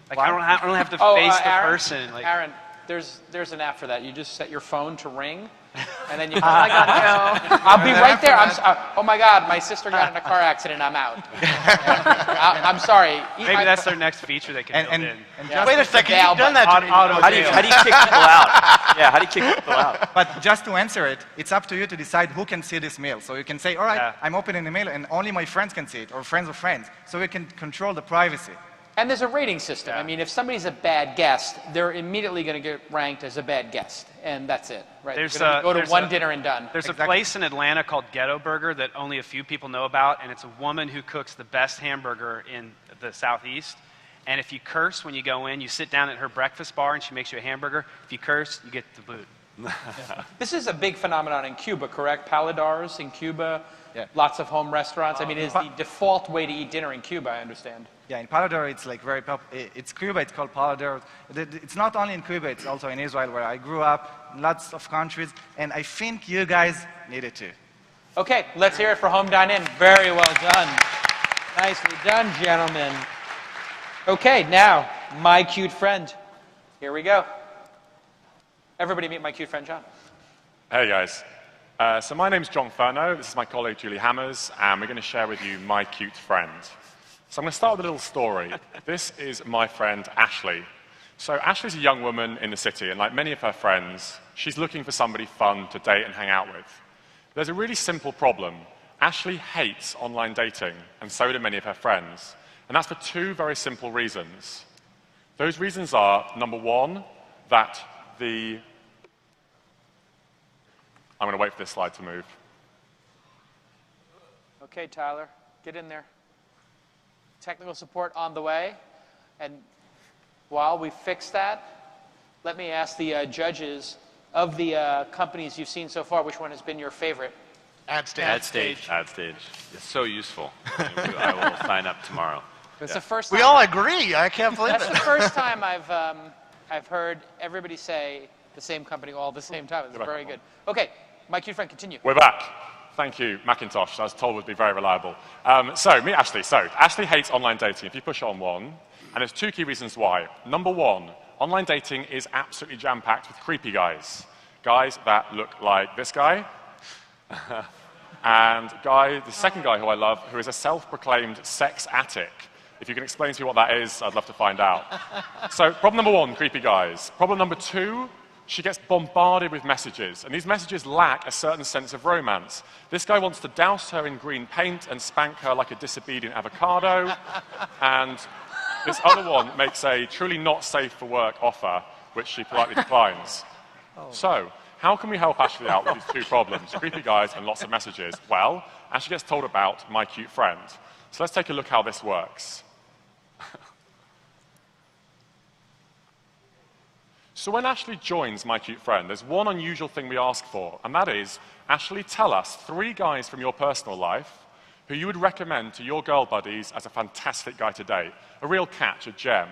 Like, What? I don't have to face the Aaron, person. Like, Aaron, there's an app for that. You just set your phone to ring, and then you. Oh my God, no. I'll be right there. Oh my God, my sister got in a car accident. I'm out. I'm sorry. maybe that's their next feature they can build in. Just, Wait a second, Bail, you've done that to me. Auto How do you kick people out? Yeah, how do you kick people out? but just to answer it, it's up to you to decide who can see this mail. So you can say, all right, Yeah. I'm opening the mail and only my friends can see it, or friends of friends. So we can control the privacy. And there's a rating system. I mean, if somebody's a bad guest, they're immediately going to get ranked as a bad guest, and that's it, right? There's They're gonna go to there's one dinner and done. There's Exactly. a place in Atlanta called Ghetto Burger that only a few people know about, and it's a woman who cooks the best hamburger in the Southeast. And if you curse when you go in, you sit down at her breakfast bar and she makes you a hamburger. If you curse, you get the boot. This is a big phenomenon in Cuba, correct? Paladars in Cuba, Yeah. lots of home restaurants. I mean, it's the default way to eat dinner in Cuba, I understand. Yeah, in Paladar, it's like very it's Cuba, it's called Paladar. It's not only in Cuba, it's also in Israel, where I grew up, lots of countries, and I think you guys need it too. Okay, let's hear it for Home Dine In. Very well done. Nicely done, gentlemen. Okay, now, my cute friend. Here we go. Everybody meet my cute friend, John. Hey guys. So my name's John Furno. This is my colleague Julie Hammers, and we're going to share with you my cute friend. So I'm going to start with a little story. This is my friend Ashley. So Ashley's a young woman in the city, and like many of her friends, she's looking for somebody fun to date and hang out with. There's a really simple problem. Ashley hates online dating, and so do many of her friends. And that's for two very simple reasons. Those reasons are, number one, that I'm going to wait for this slide to move. Okay, Tyler, get in there. Technical support on the way. And while we fix that, let me ask the judges of the companies you've seen so far, which one has been your favorite? AdStage. It's so useful. I will sign up tomorrow. It's the first time. We all agree. I can't believe That's it. the first time I've heard everybody say the same company all at the same time. It's very good. Okay, my cute friend, continue. We're back. Thank you, Macintosh. I was told would be very reliable. So, meet Ashley. So, Ashley hates online dating. If you push on one, and there's two key reasons why. Number one, online dating is absolutely jam-packed with creepy guys. Guys that look like this guy. And the second guy who I love, who is a self-proclaimed sex addict. If you can explain to me what that is, I'd love to find out. So, problem number one, creepy guys. Problem number two, she gets bombarded with messages, and these messages lack a certain sense of romance. This guy wants to douse her in green paint and spank her like a disobedient avocado, and this other one makes a truly not safe for work offer, which she politely declines. So, how can we help Ashley out with these two problems, creepy guys and lots of messages? Well, Ashley gets told about my cute friend. So let's take a look how this works. So when Ashley joins My Cute Friend, there's one unusual thing we ask for, and that is, Ashley, tell us 3 guys from your personal life who you would recommend to your girl buddies as a fantastic guy to date, a real catch, a gem.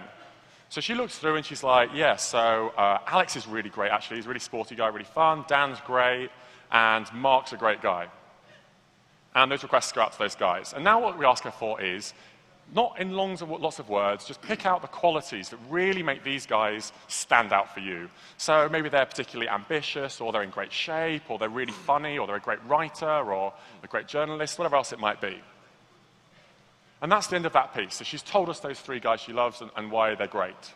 So she looks through and she's like, yeah, so Alex is really great, actually. He's a really sporty guy, really fun. Dan's great, and Mark's a great guy. And those requests go out to those guys. And now what we ask her for is, not in lots of words, just pick out the qualities that really make these guys stand out for you. So maybe they're particularly ambitious, or they're in great shape, or they're really funny, or they're a great writer, or a great journalist, whatever else it might be. And that's the end of that piece. So she's told us those 3 guys she loves and why they're great.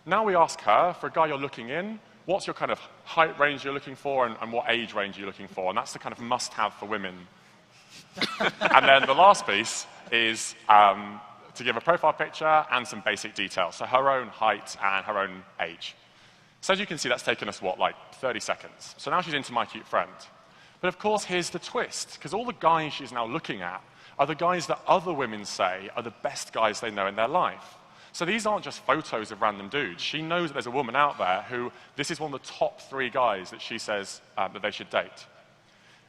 Now we ask her, for a guy you're looking in, what's your kind of height range you're looking for, and what age range you're looking for? And that's the kind of must-have for women. And then the last piece is to give a profile picture and some basic details, so her own height and her own age. So as you can see, that's taken us, what, like 30 seconds. So now she's into My Cute Friend. But of course, here's the twist, because all the guys she's now looking at are the guys that other women say are the best guys they know in their life. So these aren't just photos of random dudes. She knows that there's a woman out there who, this is one of the top 3 guys that she says that they should date.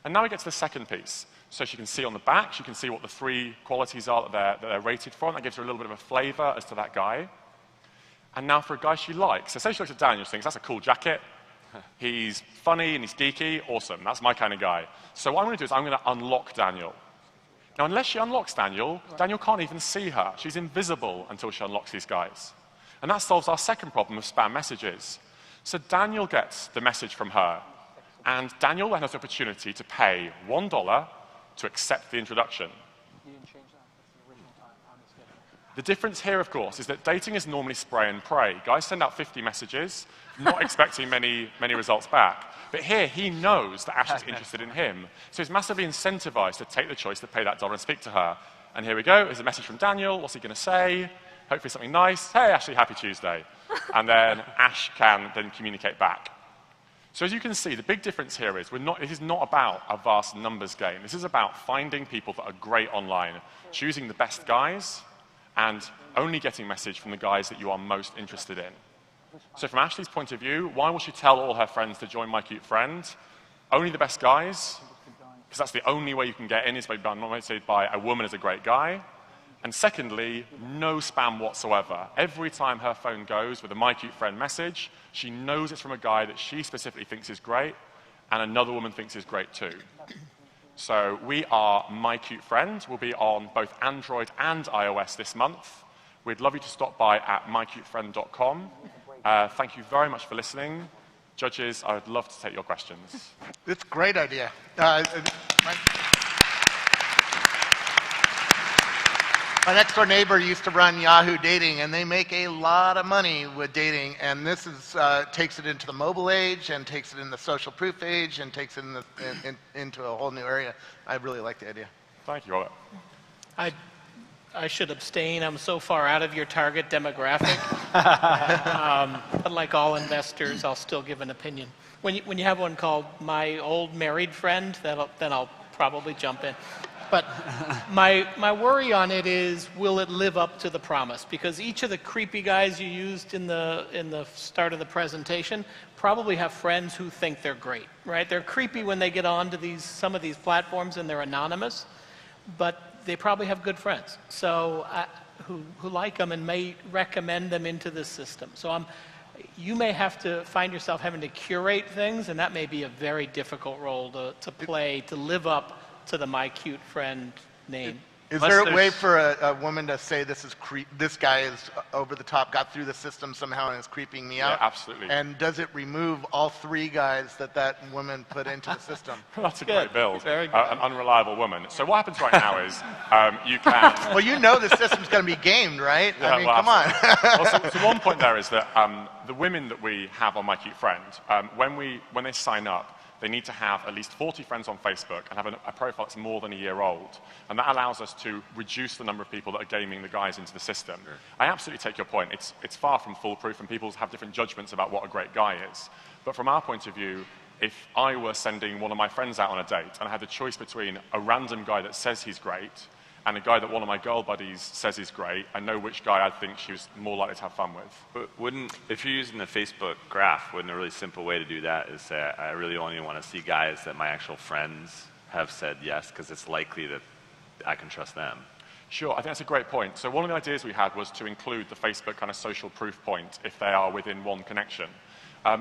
And now we get to the second piece. So she can see on the back, she can see what the 3 qualities are that they're rated for, and that gives her a little bit of a flavor as to that guy. And now for a guy she likes. So say she looks at Daniel and thinks, that's a cool jacket. He's funny and he's geeky. Awesome, that's my kind of guy. So what I'm going to do is I'm going to unlock Daniel. Now, unless she unlocks Daniel, Daniel can't even see her. She's invisible until she unlocks these guys. And that solves our second problem of spam messages. So Daniel gets the message from her, and Daniel then has the opportunity to pay $1 to accept the introduction. The difference here, of course, is that dating is normally spray and pray. Guys send out 50 messages, not expecting many results back. But here, he knows that Ashley's interested in him. So he's massively incentivized to take the choice to pay that $1 and speak to her. And here we go. Here's a message from Daniel. What's he going to say? Hopefully something nice. Hey, Ashley, happy Tuesday. And then Ash can then communicate back. So as you can see, the big difference here is this is not about a vast numbers game. This is about finding people that are great online, choosing the best guys, and only getting message from the guys that you are most interested in. So from Ashley's point of view, why will she tell all her friends to join My Cute Friend? Only the best guys, because that's the only way you can get in, is by being nominated by a woman as a great guy. And secondly, no spam whatsoever. Every time her phone goes with a My Cute Friend message, she knows it's from a guy that she specifically thinks is great, and another woman thinks is great too. So we are My Cute Friend. We'll be on both Android and iOS this month. We'd love you to stop by at mycutefriend.com. Thank you very much for listening. Judges, I would love to take your questions. It's a great idea. My next door neighbor used to run Yahoo Dating, and they make a lot of money with dating. And this is, takes it into the mobile age, and takes it in the social proof age, and takes it into a whole new area. I really like the idea. Thank you, Robert. I should abstain. I'm so far out of your target demographic. But like all investors, I'll still give an opinion. When you have one called My Old Married Friend, then I'll probably jump in. But my worry on it is, will it live up to the promise? Because each of the creepy guys you used in the start of the presentation probably have friends who think they're great, right? They're creepy when they get onto some of these platforms and they're anonymous, but they probably have good friends who like them and may recommend them into the system. So you may have to find yourself having to curate things, and that may be a very difficult role to play to live up to the My Cute Friend name. Is there a way for a woman to say this guy is over the top, got through the system somehow and is creeping me out? Yeah, absolutely. And does it remove all 3 guys that woman put into the system? That's a great build. Very good. An unreliable woman. So what happens right now is you can... Well, you know the system's going to be gamed, right? Yeah, I mean, come on. Well, so one point there is that the women that we have on My Cute Friend, when they sign up, they need to have at least 40 friends on Facebook and have a profile that's more than a year old. And that allows us to reduce the number of people that are gaming the guys into the system. Sure. I absolutely take your point. It's far from foolproof, and people have different judgments about what a great guy is. But from our point of view, if I were sending one of my friends out on a date and I had the choice between a random guy that says he's great and a guy that one of my girl buddies says is great, I know which guy I think she was more likely to have fun with. But if you're using the Facebook graph, wouldn't a really simple way to do that is say, I really only want to see guys that my actual friends have said yes, because it's likely that I can trust them? Sure, I think that's a great point. So one of the ideas we had was to include the Facebook kind of social proof point if they are within one connection.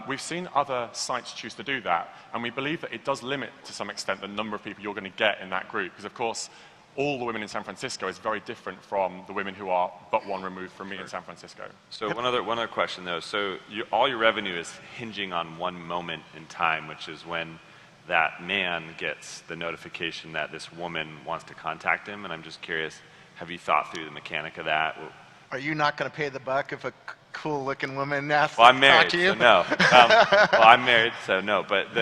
We've seen other sites choose to do that, and we believe that it does limit to some extent the number of people you're going to get in that group, because of course, all the women in San Francisco is very different from the women who are but one removed from me in San Francisco. So one other question though. So all your revenue is hinging on one moment in time, which is when that man gets the notification that this woman wants to contact him. And I'm just curious, have you thought through the mechanic of that? Are you not going to pay the buck if a cool-looking woman asks I'm to married, talk to you? so no. Well, I'm married, so no. But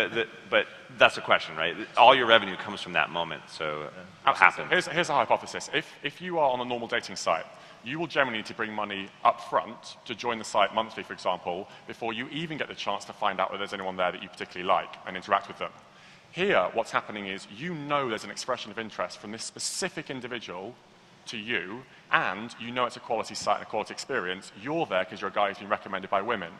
that's the question, right? All your revenue comes from that moment, so what happens? Here's a hypothesis. If you are on a normal dating site, you will generally need to bring money up front to join the site monthly, for example, before you even get the chance to find out whether there's anyone there that you particularly like and interact with them. Here, what's happening is you know there's an expression of interest from this specific individual to you, and you know it's a quality site and a quality experience. You're there because you're a guy who's been recommended by women.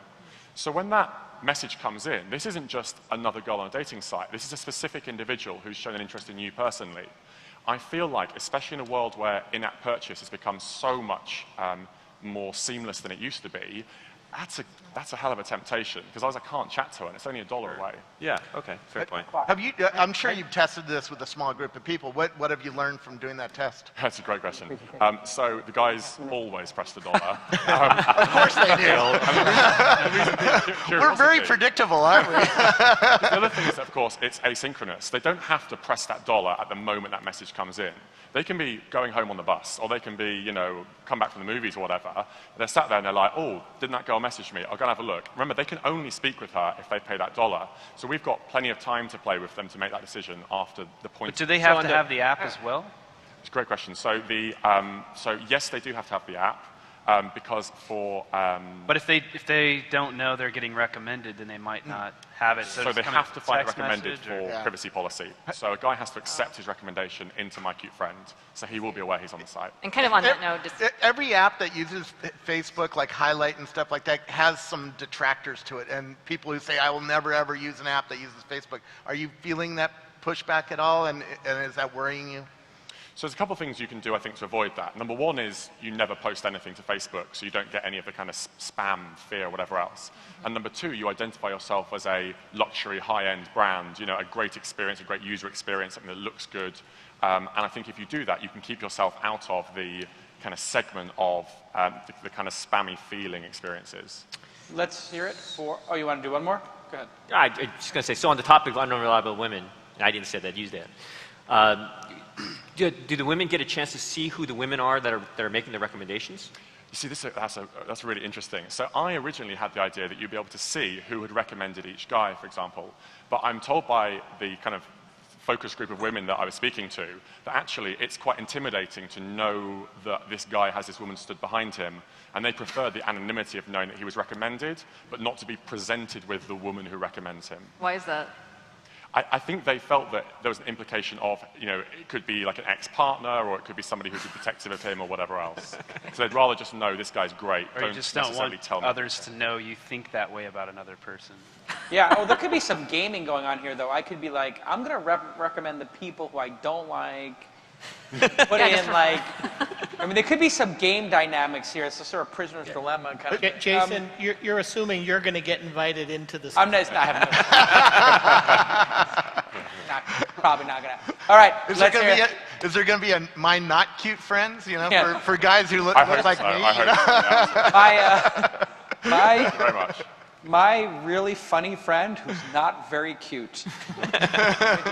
So when that message comes in, this isn't just another girl on a dating site. This is a specific individual who's shown an interest in you personally. I feel like, especially in a world where in-app purchase has become so much more seamless than it used to be, that's a hell of a temptation, because otherwise I can't chat to her, and it's only $1 away. Yeah, okay, fair point. Have you, I'm sure you've tested this with a small group of people. What have you learned from doing that test? That's a great question. So the guys always press the dollar. Of course they do. We're very predictable, aren't we? The other thing is that, of course, it's asynchronous. They don't have to press that dollar at the moment that message comes in. They can be going home on the bus, or they can be, you know, come back from the movies or whatever. They're sat there and they're like, oh, didn't that girl message me? I'll go and have a look. Remember, they can only speak with her if they pay that dollar. So we've got plenty of time to play with them to make that decision after the point. But do they have to have the app as well? It's a great question. So so yes, they do have to have the app. Because for but if they don't know they're getting recommended, then they might not have it. So they have to find it recommended for privacy policy. So a guy has to accept his recommendation into My Cute Friend, so he will be aware he's on the site. And kind of on that note, just every app that uses Facebook, like Highlight and stuff like that, has some detractors to it, and people who say, I will never ever use an app that uses Facebook. Are you feeling that pushback at all, and is that worrying you? So there's a couple of things you can do, I think, to avoid that. Number one is you never post anything to Facebook, so you don't get any of the kind of spam, fear, whatever else. And number two, you identify yourself as a luxury, high-end brand, you know, a great experience, a great user experience, something that looks good. And I think if you do that, you can keep yourself out of the kind of segment of the kind of spammy feeling experiences. Let's hear it for, oh, you want to do one more? Go ahead. I was just going to say, so on the topic of unreliable women, I didn't say that, use that. Do the women get a chance to see who the women are that are making the recommendations? You see, that's really interesting. So I originally had the idea that you'd be able to see who had recommended each guy, for example. But I'm told by the kind of focus group of women that I was speaking to that actually it's quite intimidating to know that this guy has this woman stood behind him, and they prefer the anonymity of knowing that he was recommended, but not to be presented with the woman who recommends him. why is that? I think they felt that there was an implication of, you know, it could be like an ex-partner, or it could be somebody who'd be protective of him or whatever else. So they'd rather just know this guy's great. Or you just don't want tell me. others to know you think that way about another person. Yeah, oh, there could be some gaming going on here, though. I could be like, I'm going to recommend the people who I don't like. Put in, like, I mean, there could be some game dynamics here. It's a sort of prisoner's dilemma kind of. Jason, you're assuming you're going to get invited into this. I'm not, I have probably not going to. All right, Is there going to be a my not cute friends, you know, Yeah. for guys who look like so. me? I hope so, yeah. My, Very much. my really funny friend who's not very cute. Let me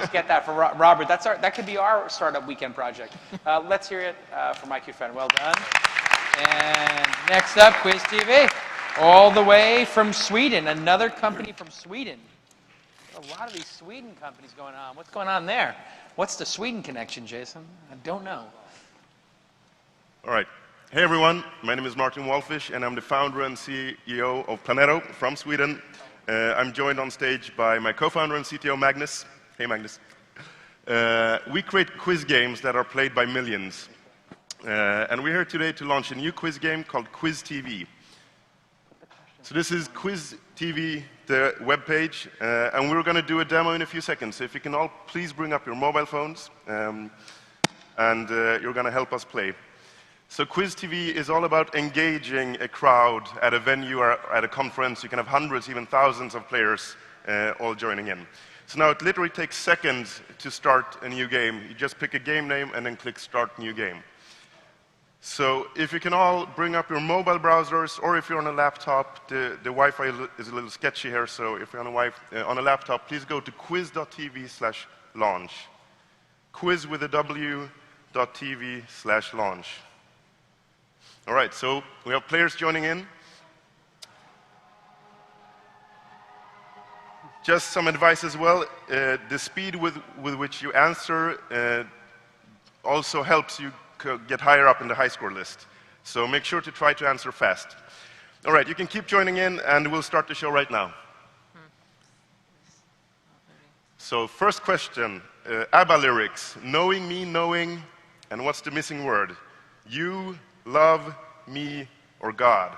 just get that for Robert. That could be our startup weekend project. Let's hear it for my cute friend. Well done. And next up, Quiz TV, all the way from Sweden. Another company from Sweden. A lot of these Sweden companies going on. What's going on there? What's the Sweden connection, Jason? I don't know. All right. Hey everyone, my name is Martin Walfish and I'm the founder and CEO of Planeto from Sweden. I'm joined on stage by my co-founder and CTO Magnus. Hey Magnus. We create quiz games that are played by millions. And we're here today to launch a new quiz game called Quiz TV. So this is Quiz TV, the webpage, and we're going to do a demo in a few seconds. So if you can all please bring up your mobile phones, and you're going to help us play. So Quiz TV is all about engaging a crowd at a venue or at a conference. You can have hundreds, even thousands of players all joining in. So now it literally takes seconds to start a new game. You just pick a game name and then click Start New Game. So if you can all bring up your mobile browsers, or if you're on a laptop, the Wi-Fi is a little sketchy here, so if you're on a laptop, please go to quiz.tv/launch. Quiz with a w.tv/launch. All right, so we have players joining in. Just some advice as well. The speed with which you answer also helps you get higher up in the high score list. So make sure to try to answer fast. All right, you can keep joining in, and we'll start the show right now. So first question, ABBA lyrics, knowing me, knowing, and what's the missing word? You, love, me, or God?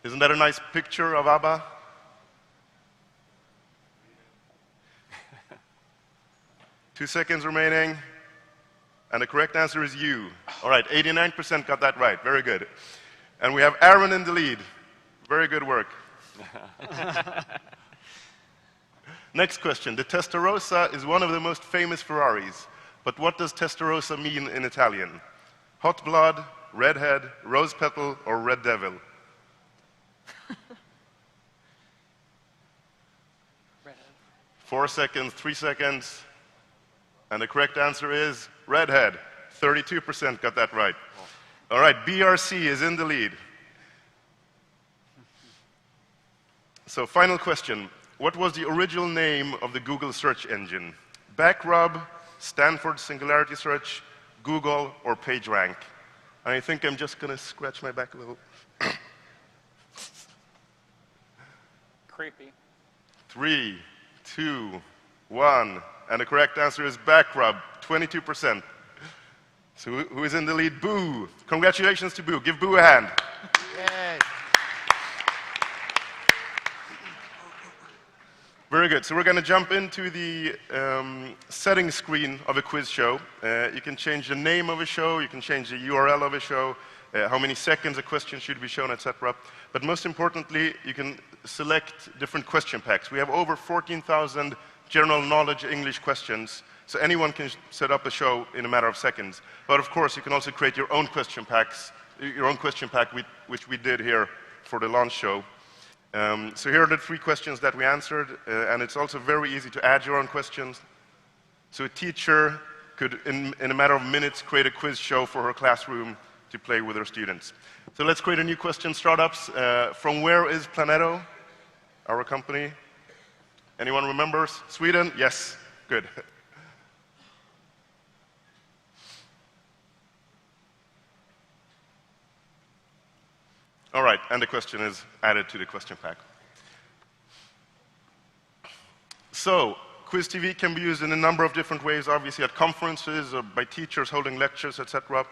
Isn't that a nice picture of ABBA? Two seconds remaining, and the correct answer is you. All right, 89% got that right, very good. And we have Aaron in the lead. Very good work. Next question, the Testarossa is one of the most famous Ferraris, but what does Testarossa mean in Italian? Hot blood, redhead, rose petal, or red devil? 4 seconds, 3 seconds. And the correct answer is redhead. 32% got that right. All right, BRC is in the lead. So final question. What was the original name of the Google search engine? Backrub, Stanford Singularity Search, Google, or PageRank? I think I'm just going to scratch my back a little. Creepy. 3, 2, 1. And the correct answer is Backrub, 22%. So who is in the lead? Boo. Congratulations to Boo. Give Boo a hand. Yay. Very good. So we're going to jump into the settings screen of a quiz show. You can change the name of a show. You can change the URL of a show, how many seconds a question should be shown, etc. But most importantly, you can select different question packs. We have over 14,000 general knowledge English questions, so anyone can set up a show in a matter of seconds. But of course, you can also create your own question packs, which we did here for the launch show. So here are the 3 questions that we answered, and it's also very easy to add your own questions. So a teacher could, in a matter of minutes, create a quiz show for her classroom to play with her students. So let's create a new question, startups. From where is Planeto, our company? Anyone remembers? Sweden? Yes. Good. All right, and the question is added to the question pack. So, Quiz TV can be used in a number of different ways, obviously at conferences or by teachers holding lectures, etc.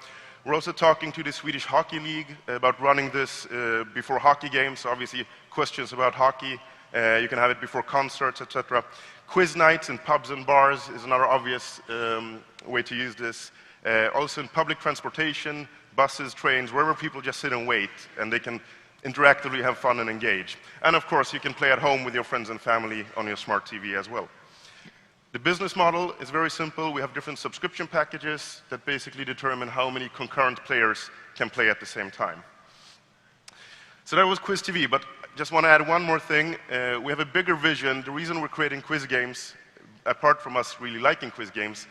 We're also talking to the Swedish Hockey League about running this before hockey games, obviously questions about hockey. You can have it before concerts, etc. Quiz nights in pubs and bars is another obvious way to use this. Also in public transportation, buses, trains, wherever people just sit and wait, and they can interactively have fun and engage. And of course, you can play at home with your friends and family on your smart TV as well. The business model is very simple. We have different subscription packages that basically determine how many concurrent players can play at the same time. So that was Quiz TV, but just want to add one more thing. We have a bigger vision. The reason we're creating quiz games, apart from us really liking quiz games,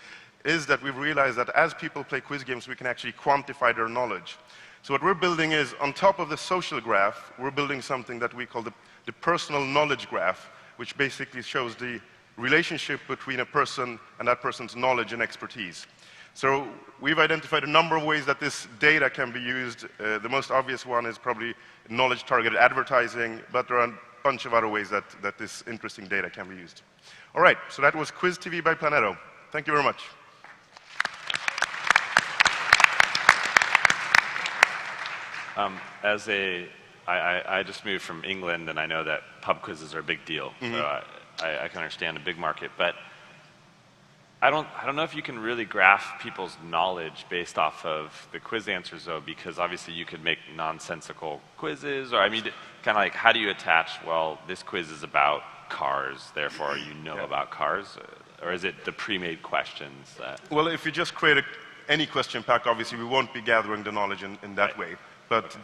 is that we've realized that as people play quiz games, we can actually quantify their knowledge. So what we're building is, on top of the social graph, we're building something that we call the personal knowledge graph, which basically shows the relationship between a person and that person's knowledge and expertise. So we've identified a number of ways that this data can be used. The most obvious one is probably knowledge-targeted advertising, but there are a bunch of other ways that this interesting data can be used. All right, so that was Quiz TV by Planeto. Thank you very much. I just moved from England, and I know that pub quizzes are a big deal. Mm-hmm. So I can understand a big market, but I don't know if you can really graph people's knowledge based off of the quiz answers, though, because obviously you could make nonsensical quizzes, or I mean, kind of like, how do you attach, well, this quiz is about cars, therefore you know about cars, or is it the pre-made questions that... Well, if you just create any question pack, obviously we won't be gathering the knowledge in that way, but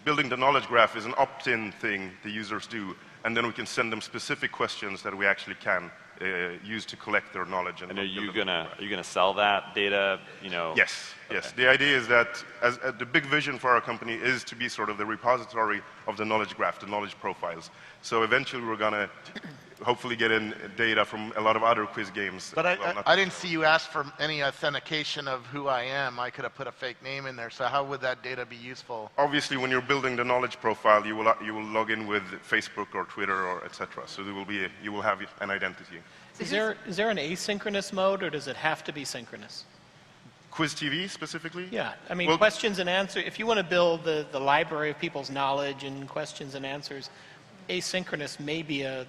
building the knowledge graph is an opt-in thing the users do, and then we can send them specific questions that we actually can use to collect their knowledge. And are you gonna sell that data? You know. Yes, yes. The idea is that the big vision for our company is to be sort of the repository of the knowledge graph, the knowledge profiles. So eventually we're gonna hopefully get in data from a lot of other quiz games. But I didn't see you ask for any authentication of who I am. I could have put a fake name in there. So how would that data be useful? Obviously, when you're building the knowledge profile, you will log in with Facebook or Twitter or etc. So you will have an identity. Is there an asynchronous mode, or does it have to be synchronous? Quiz TV specifically? Yeah, I mean, questions and answers. If you want to build the library of people's knowledge and questions and answers, asynchronous may be a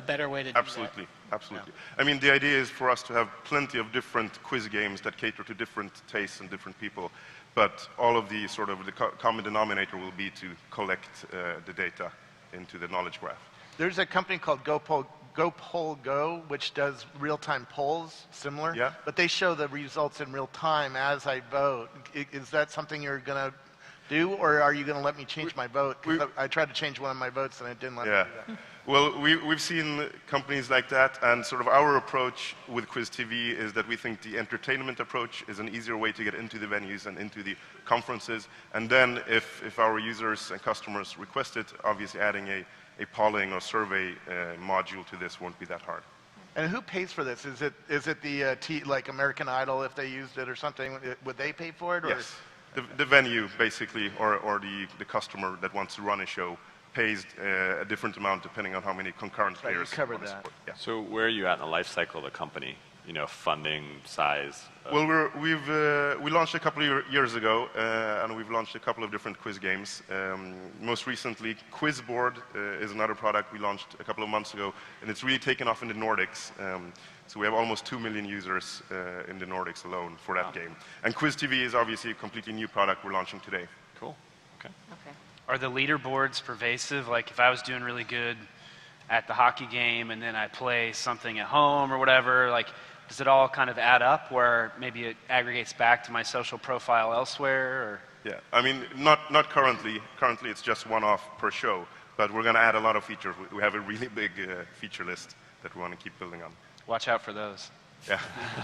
better way to do that. Absolutely. I mean, the idea is for us to have plenty of different quiz games that cater to different tastes and different people, but all of the sort of the common denominator will be to collect the data into the knowledge graph. There's a company called GoPollGo, which does real-time polls, similar. Yeah. But they show the results in real time as I vote. Is that something you're going to do, or are you going to let me change my vote? 'Cause I tried to change one of my votes and it didn't let me do that. Well, we've seen companies like that, and sort of our approach with Quiz TV is that we think the entertainment approach is an easier way to get into the venues and into the conferences. And then if our users and customers request it, obviously adding a polling or survey module to this won't be that hard. And who pays for this? Is it the like American Idol, if they used it or something? Would they pay for it? Or? Yes. The venue, basically, or the customer that wants to run a show pays a different amount depending on how many concurrent players. You covered that. Yeah. So where are you at in the life cycle of the company? You know, funding, size? Well, we launched a couple of years ago, and we've launched a couple of different quiz games. Most recently, Quizboard is another product we launched a couple of months ago, and it's really taken off in the Nordics. So we have almost 2 million users in the Nordics alone for that game. And Quiz TV is obviously a completely new product we're launching today. Cool. Okay. Are the leaderboards pervasive? Like if I was doing really good at the hockey game and then I play something at home or whatever, like does it all kind of add up where maybe it aggregates back to my social profile elsewhere? Or? Yeah, I mean, not currently. Currently it's just one-off per show, but we're going to add a lot of features. We have a really big feature list that we want to keep building on. Watch out for those. Yeah.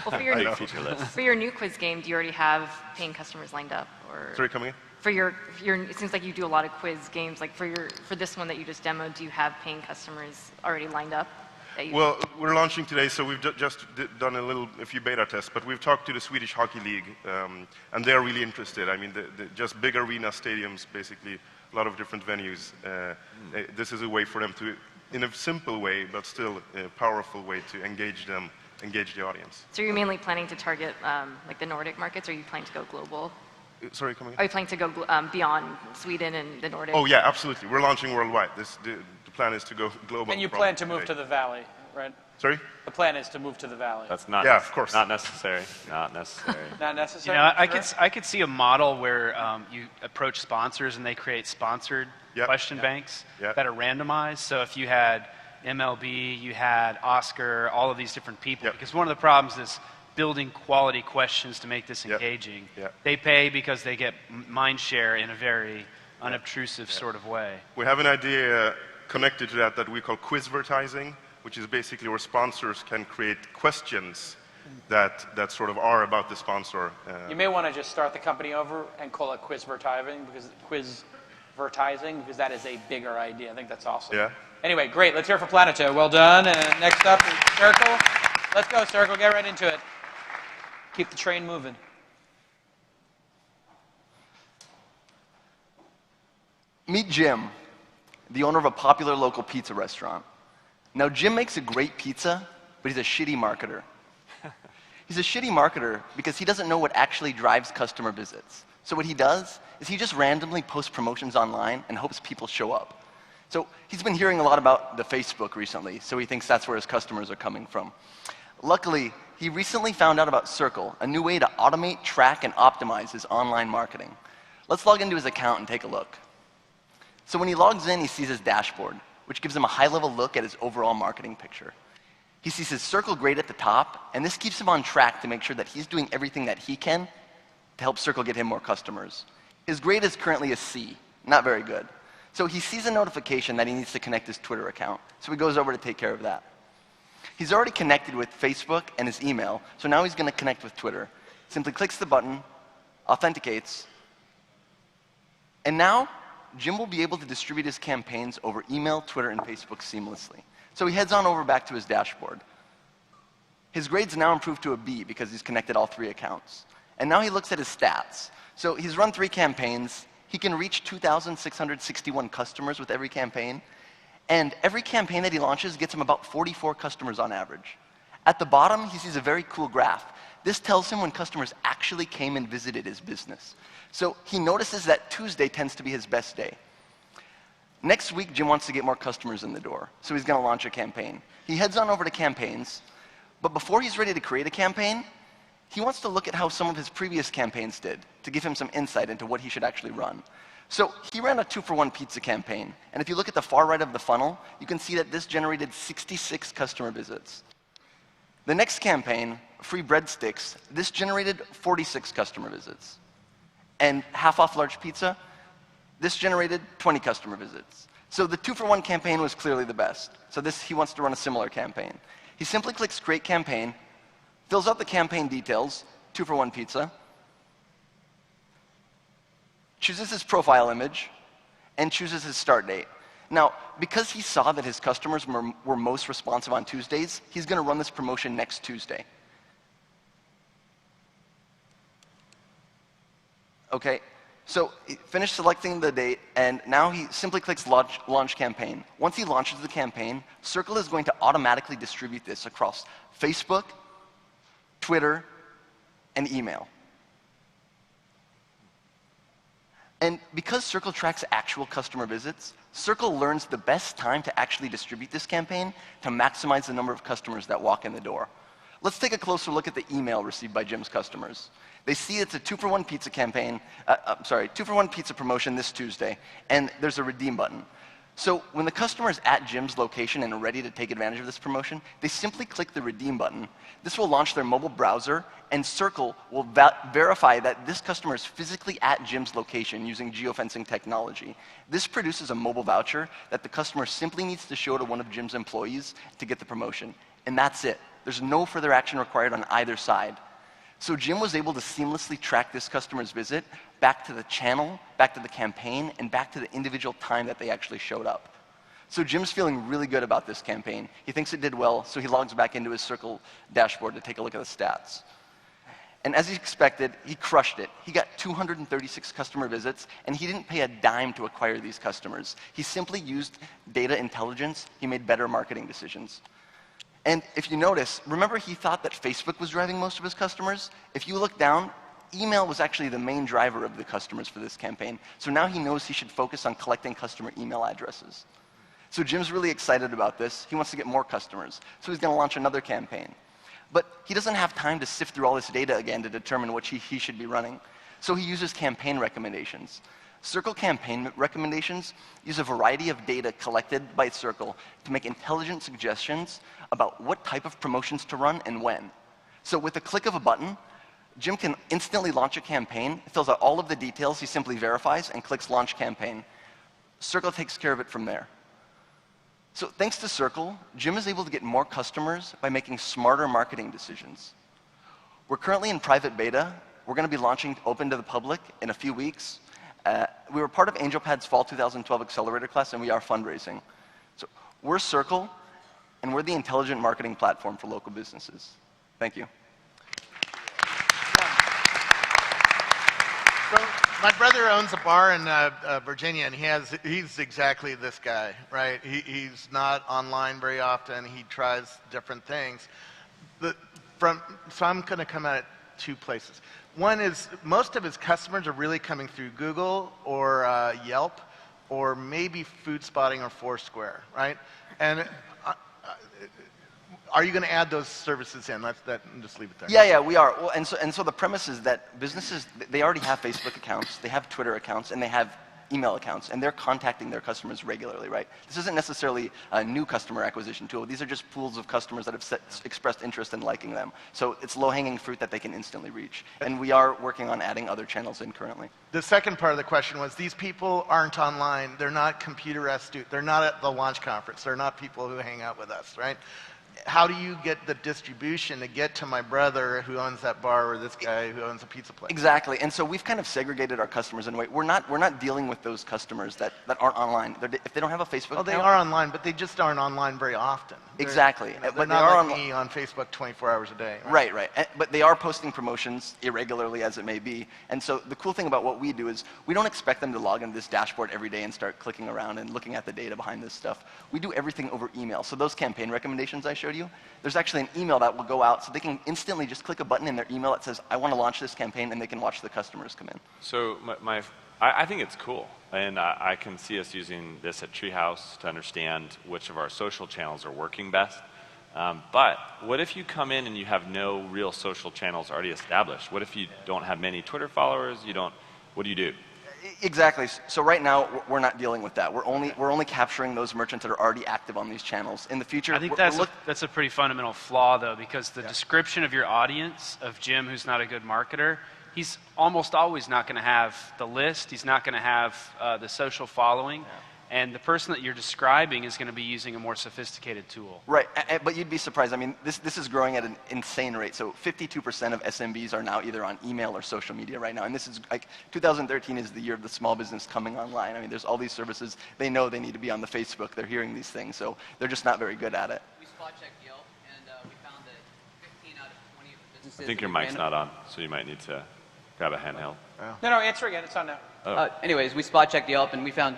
Well, for your new quiz game, do you already have paying customers lined up? Or Sorry, coming in? For your, it seems like you do a lot of quiz games. Like for this one that you just demoed, do you have paying customers already lined up? Well, we're launching today, so we've just done a few beta tests, but we've talked to the Swedish Hockey League, and they're really interested. I mean, just big arena stadiums, basically, a lot of different venues. This is a way for them to, in a simple way, but still a powerful way to engage the audience. So you're mainly planning to target like the Nordic markets, or are you planning to go global? Sorry, coming in? Are you planning to go beyond Sweden and the Nordics? Oh yeah, absolutely. We're launching worldwide. The plan is to go global. And you plan to move to the Valley, right? Sorry? The plan is to move to the Valley. That's not. Yeah, of course. Not necessary. Not necessary. Not necessary. You know, I could see a model where you approach sponsors and they create sponsored question banks that are randomized. So if you had MLB, you had Oscar, all of these different people, because one of the problems is building quality questions to make this engaging. They pay because they get mind share in a very unobtrusive sort of way. We have an idea connected to that we call quizvertising, which is basically where sponsors can create questions that sort of are about the sponsor. You may want to just start the company over and call it Quizvertising, because that is a bigger idea. I think that's awesome. Yeah. Anyway, great. Let's hear it for Planeto. Well done. And next up is Circle. Let's go, Circle. Get right into it. Keep the train moving. Meet Jim, the owner of a popular local pizza restaurant. Now, Jim makes a great pizza, but he's a shitty marketer. He's a shitty marketer because he doesn't know what actually drives customer visits. So what he does is he just randomly posts promotions online and hopes people show up. So he's been hearing a lot about the Facebook recently, so he thinks that's where his customers are coming from. Luckily, he recently found out about Circle, a new way to automate, track, and optimize his online marketing. Let's log into his account and take a look. So when he logs in, he sees his dashboard, which gives him a high-level look at his overall marketing picture. He sees his Circle grade at the top, and this keeps him on track to make sure that he's doing everything that he can to help Circle get him more customers. His grade is currently a C, not very good. So he sees a notification that he needs to connect his Twitter account, so he goes over to take care of that. He's already connected with Facebook and his email, so now he's going to connect with Twitter. Simply clicks the button, authenticates, and now Jim will be able to distribute his campaigns over email, Twitter, and Facebook seamlessly. So he heads on over back to his dashboard. His grades now improved to a B because he's connected all 3 accounts. And now he looks at his stats. So he's run 3 campaigns. He can reach 2,661 customers with every campaign. And every campaign that he launches gets him about 44 customers on average. At the bottom, he sees a very cool graph. This tells him when customers actually came and visited his business. So he notices that Tuesday tends to be his best day. Next week, Jim wants to get more customers in the door, so he's going to launch a campaign. He heads on over to campaigns, but before he's ready to create a campaign, he wants to look at how some of his previous campaigns did to give him some insight into what he should actually run. So he ran a 2-for-1 pizza campaign, and if you look at the far right of the funnel, you can see that this generated 66 customer visits. The next campaign, free breadsticks, this generated 46 customer visits. And half off large pizza, this generated 20 customer visits. So the 2-for-1 campaign was clearly the best. So he wants to run a similar campaign. He simply clicks create campaign, fills out the campaign details, 2-for-1 pizza, chooses his profile image, and chooses his start date. Now, because he saw that his customers were most responsive on Tuesdays, he's going to run this promotion next Tuesday. Okay, so he finished selecting the date, and now he simply clicks launch campaign. Once he launches the campaign, Circle is going to automatically distribute this across Facebook, Twitter, and email. And because Circle tracks actual customer visits, Circle learns the best time to actually distribute this campaign to maximize the number of customers that walk in the door. Let's take a closer look at the email received by Jim's customers. They see it's a 2-for-1 pizza campaign, 2-for-1 pizza promotion this Tuesday, and there's a redeem button. So when the customer is at Jim's location and ready to take advantage of this promotion, they simply click the redeem button. This will launch their mobile browser, and Circle will verify that this customer is physically at Jim's location using geofencing technology. This produces a mobile voucher that the customer simply needs to show to one of Jim's employees to get the promotion. And that's it. There's no further action required on either side. So Jim was able to seamlessly track this customer's visit back to the channel, back to the campaign, and back to the individual time that they actually showed up. So Jim's feeling really good about this campaign. He thinks it did well, so he logs back into his Circle dashboard to take a look at the stats. And as he expected, he crushed it. He got 236 customer visits, and he didn't pay a dime to acquire these customers. He simply used data intelligence. He made better marketing decisions. And if you notice, remember he thought that Facebook was driving most of his customers? If you look down, email was actually the main driver of the customers for this campaign. So now he knows he should focus on collecting customer email addresses. So Jim's really excited about this. He wants to get more customers. So he's going to launch another campaign. But he doesn't have time to sift through all this data again to determine what he should be running. So he uses campaign recommendations. Circle campaign recommendations use a variety of data collected by Circle to make intelligent suggestions about what type of promotions to run and when. So with a click of a button, Jim can instantly launch a campaign, fills out all of the details, he simply verifies, and clicks launch campaign. Circle takes care of it from there. So thanks to Circle, Jim is able to get more customers by making smarter marketing decisions. We're currently in private beta. We're going to be launching open to the public in a few weeks. We were part of AngelPad's Fall 2012 Accelerator class, and we are fundraising. So we're Circle, and we're the intelligent marketing platform for local businesses. Thank you. So my brother owns a bar in Virginia, and he's exactly this guy, right? He's not online very often. He tries different things. So I'm going to come at it 2 places. One is most of his customers are really coming through Google or Yelp or maybe Food Spotting or Foursquare, right? And are you going to add those services in? Just leave it there. Yeah, we are. Well, and so the premise is that businesses, they already have Facebook accounts, they have Twitter accounts, and they have email accounts, and they're contacting their customers regularly, right? This isn't necessarily a new customer acquisition tool. These are just pools of customers that have expressed interest in liking them. So it's low-hanging fruit that they can instantly reach. And we are working on adding other channels in currently. The second part of the question was, these people aren't online. They're not computer astute. They're not at the launch conference. They're not people who hang out with us, right? how do you get the distribution to get to my brother who owns that bar or this guy who owns a pizza place? Exactly, and so we've kind of segregated our customers in a way. We're not dealing with those customers that aren't online. If they don't have a Facebook account. Well, they are online, but they just aren't online very often. Exactly. They're But not they are like me on Facebook 24 hours a day. Right, right. But they are posting promotions irregularly as it may be. And so the cool thing about what we do is we don't expect them to log into this dashboard every day and start clicking around and looking at the data behind this stuff. We do everything over email. So those campaign recommendations I showed you, there's actually an email that will go out so they can instantly just click a button in their email that says, I want to launch this campaign, and they can watch the customers come in. So I think it's cool, and I can see us using this at Treehouse to understand which of our social channels are working best. But what if you come in and you have no real social channels already established? What if you don't have many Twitter followers? What do you do? Exactly. So right now we're not dealing with that. We're only capturing those merchants that are already active on these channels. In the future, I think that's a pretty fundamental flaw, though, because the description of your audience of Jim, who's not a good marketer, he's almost always not going to have the list. He's not going to have the social following. And the person that you're describing is going to be using a more sophisticated tool. Right, but you'd be surprised. I mean, this is growing at an insane rate. So 52% of SMBs are now either on email or social media right now. And this is like 2013 is the year of the small business coming online. I mean, there's all these services. They know they need to be on the Facebook. They're hearing these things. So they're just not very good at it. We spot checked Yelp, and we found that 15 out of 20 of the businesses. I think your mic's not on, so you might need to grab a handheld. No, answer again. It's on now. Oh. Anyways, we spot checked Yelp, and we found,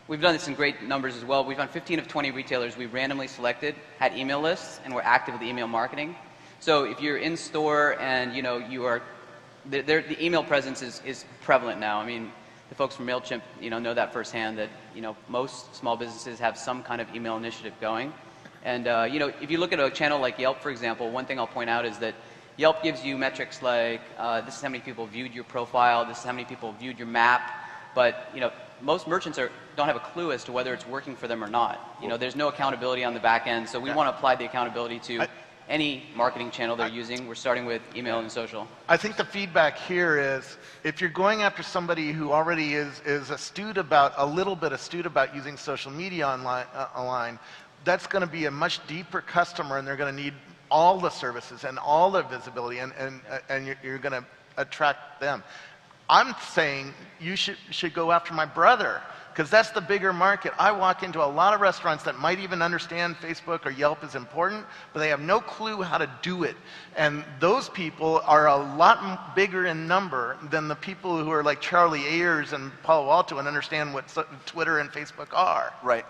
we've done this in great numbers as well. We found 15 of 20 retailers we randomly selected had email lists and were active with email marketing. So if you're in store and you are, the email presence is prevalent now. I mean, the folks from MailChimp know that firsthand, that most small businesses have some kind of email initiative going. And if you look at a channel like Yelp, for example, one thing I'll point out is that Yelp gives you metrics like this is how many people viewed your profile, this is how many people viewed your map, but most merchants don't have a clue as to whether it's working for them or not. There's no accountability on the back end, so we want to apply the accountability to any marketing channel they're using. We're starting with email and social. I think the feedback here is if you're going after somebody who already is a little bit astute about using social media online, that's going to be a much deeper customer, and they're going to need all the services and all the visibility, and you're going to attract them. I'm saying you should go after my brother, because that's the bigger market. I walk into a lot of restaurants that might even understand Facebook or Yelp is important, but they have no clue how to do it. And those people are a lot bigger in number than the people who are like Charlie Ayers and Palo Alto and understand what Twitter and Facebook are. Right.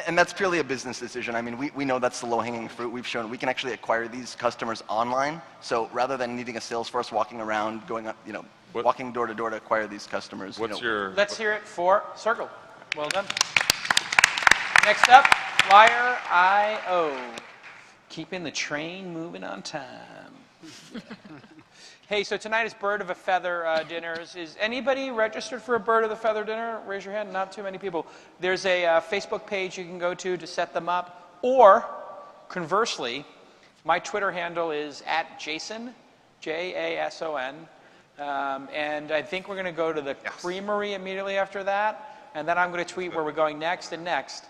And that's purely a business decision. I mean, we know that's the low-hanging fruit. We've shown we can actually acquire these customers online. So rather than needing a sales force walking around, going up, walking door to door to acquire these customers. Let's hear it for Circle. Well done. Next up, Flyer.io. Keeping the train moving on time. Hey, so tonight is Bird of a Feather dinners. Is anybody registered for a Bird of the Feather dinner? Raise your hand. Not too many people. There's a Facebook page you can go to set them up. Or, conversely, my Twitter handle is @Jason, Jason. And I think we're going to go to the Creamery immediately after that. And then I'm going to tweet where we're going next and next.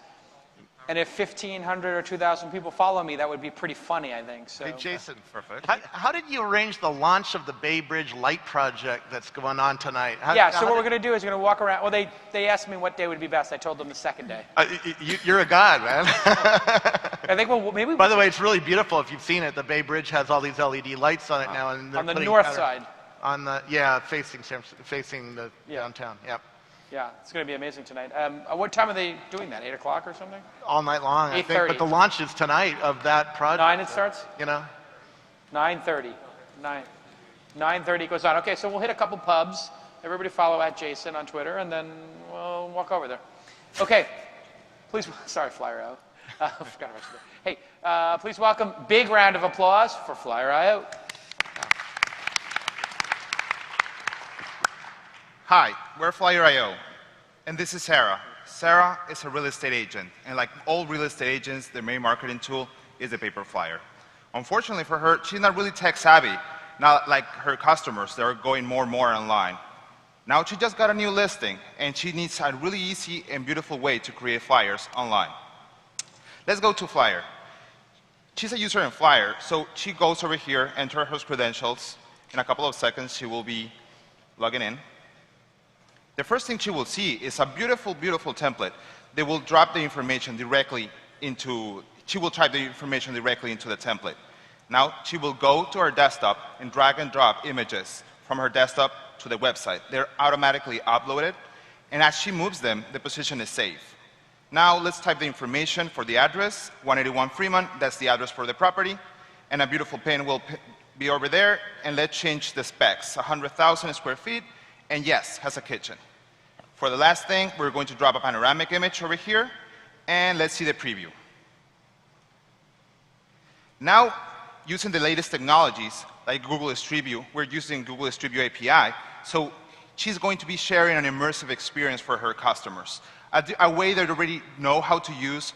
And if 1,500 or 2,000 people follow me, that would be pretty funny, I think. So. Hey, Jason. Perfect. How did you arrange the launch of the Bay Bridge Light Project that's going on tonight? So what we're going to do is we're going to walk around. Well, they asked me what day would be best. I told them the second day. You're a god, man. I think, well, maybe. By the way, it's really beautiful if you've seen it. The Bay Bridge has all these LED lights on it now. And on the north side. On the, facing the downtown, yep. Yeah, it's going to be amazing tonight. What time are they doing that, 8 o'clock or something? All night long, I think. But the launch is tonight of that project. 9 it starts? 9:30. 9:30 it goes on. Okay, so we'll hit a couple pubs. Everybody follow @Jason on Twitter, and then we'll walk over there. Okay, please, sorry, Flyer.io. I forgot about you. Hey, please welcome, big round of applause for Flyer.io. Hi, we're Flyer.io, and this is Sarah. Sarah is a real estate agent, and like all real estate agents, their main marketing tool is a paper flyer. Unfortunately for her, she's not really tech savvy, not like her customers that are going more and more online. Now she just got a new listing, and she needs a really easy and beautiful way to create flyers online. Let's go to Flyer. she's a user in Flyer, so she goes over here, enter her credentials. In a couple of seconds, she will be logging in. The first thing she will see is a beautiful, beautiful template. They will drop the information directly into, she will type the information directly into the template. Now, she will go to her desktop and drag and drop images from her desktop to the website. They're automatically uploaded, and as she moves them, the position is safe. Now, let's type the information for the address, 181 Fremont, that's the address for the property, and a beautiful pen will be over there, and let's change the specs, 100,000 square feet, and yes, has a kitchen. For the last thing, we're going to drop a panoramic image over here, and let's see the preview. Now, using the latest technologies, like Google Street View, we're using Google Street View API, so she's going to be sharing an immersive experience for her customers, a way they already know how to use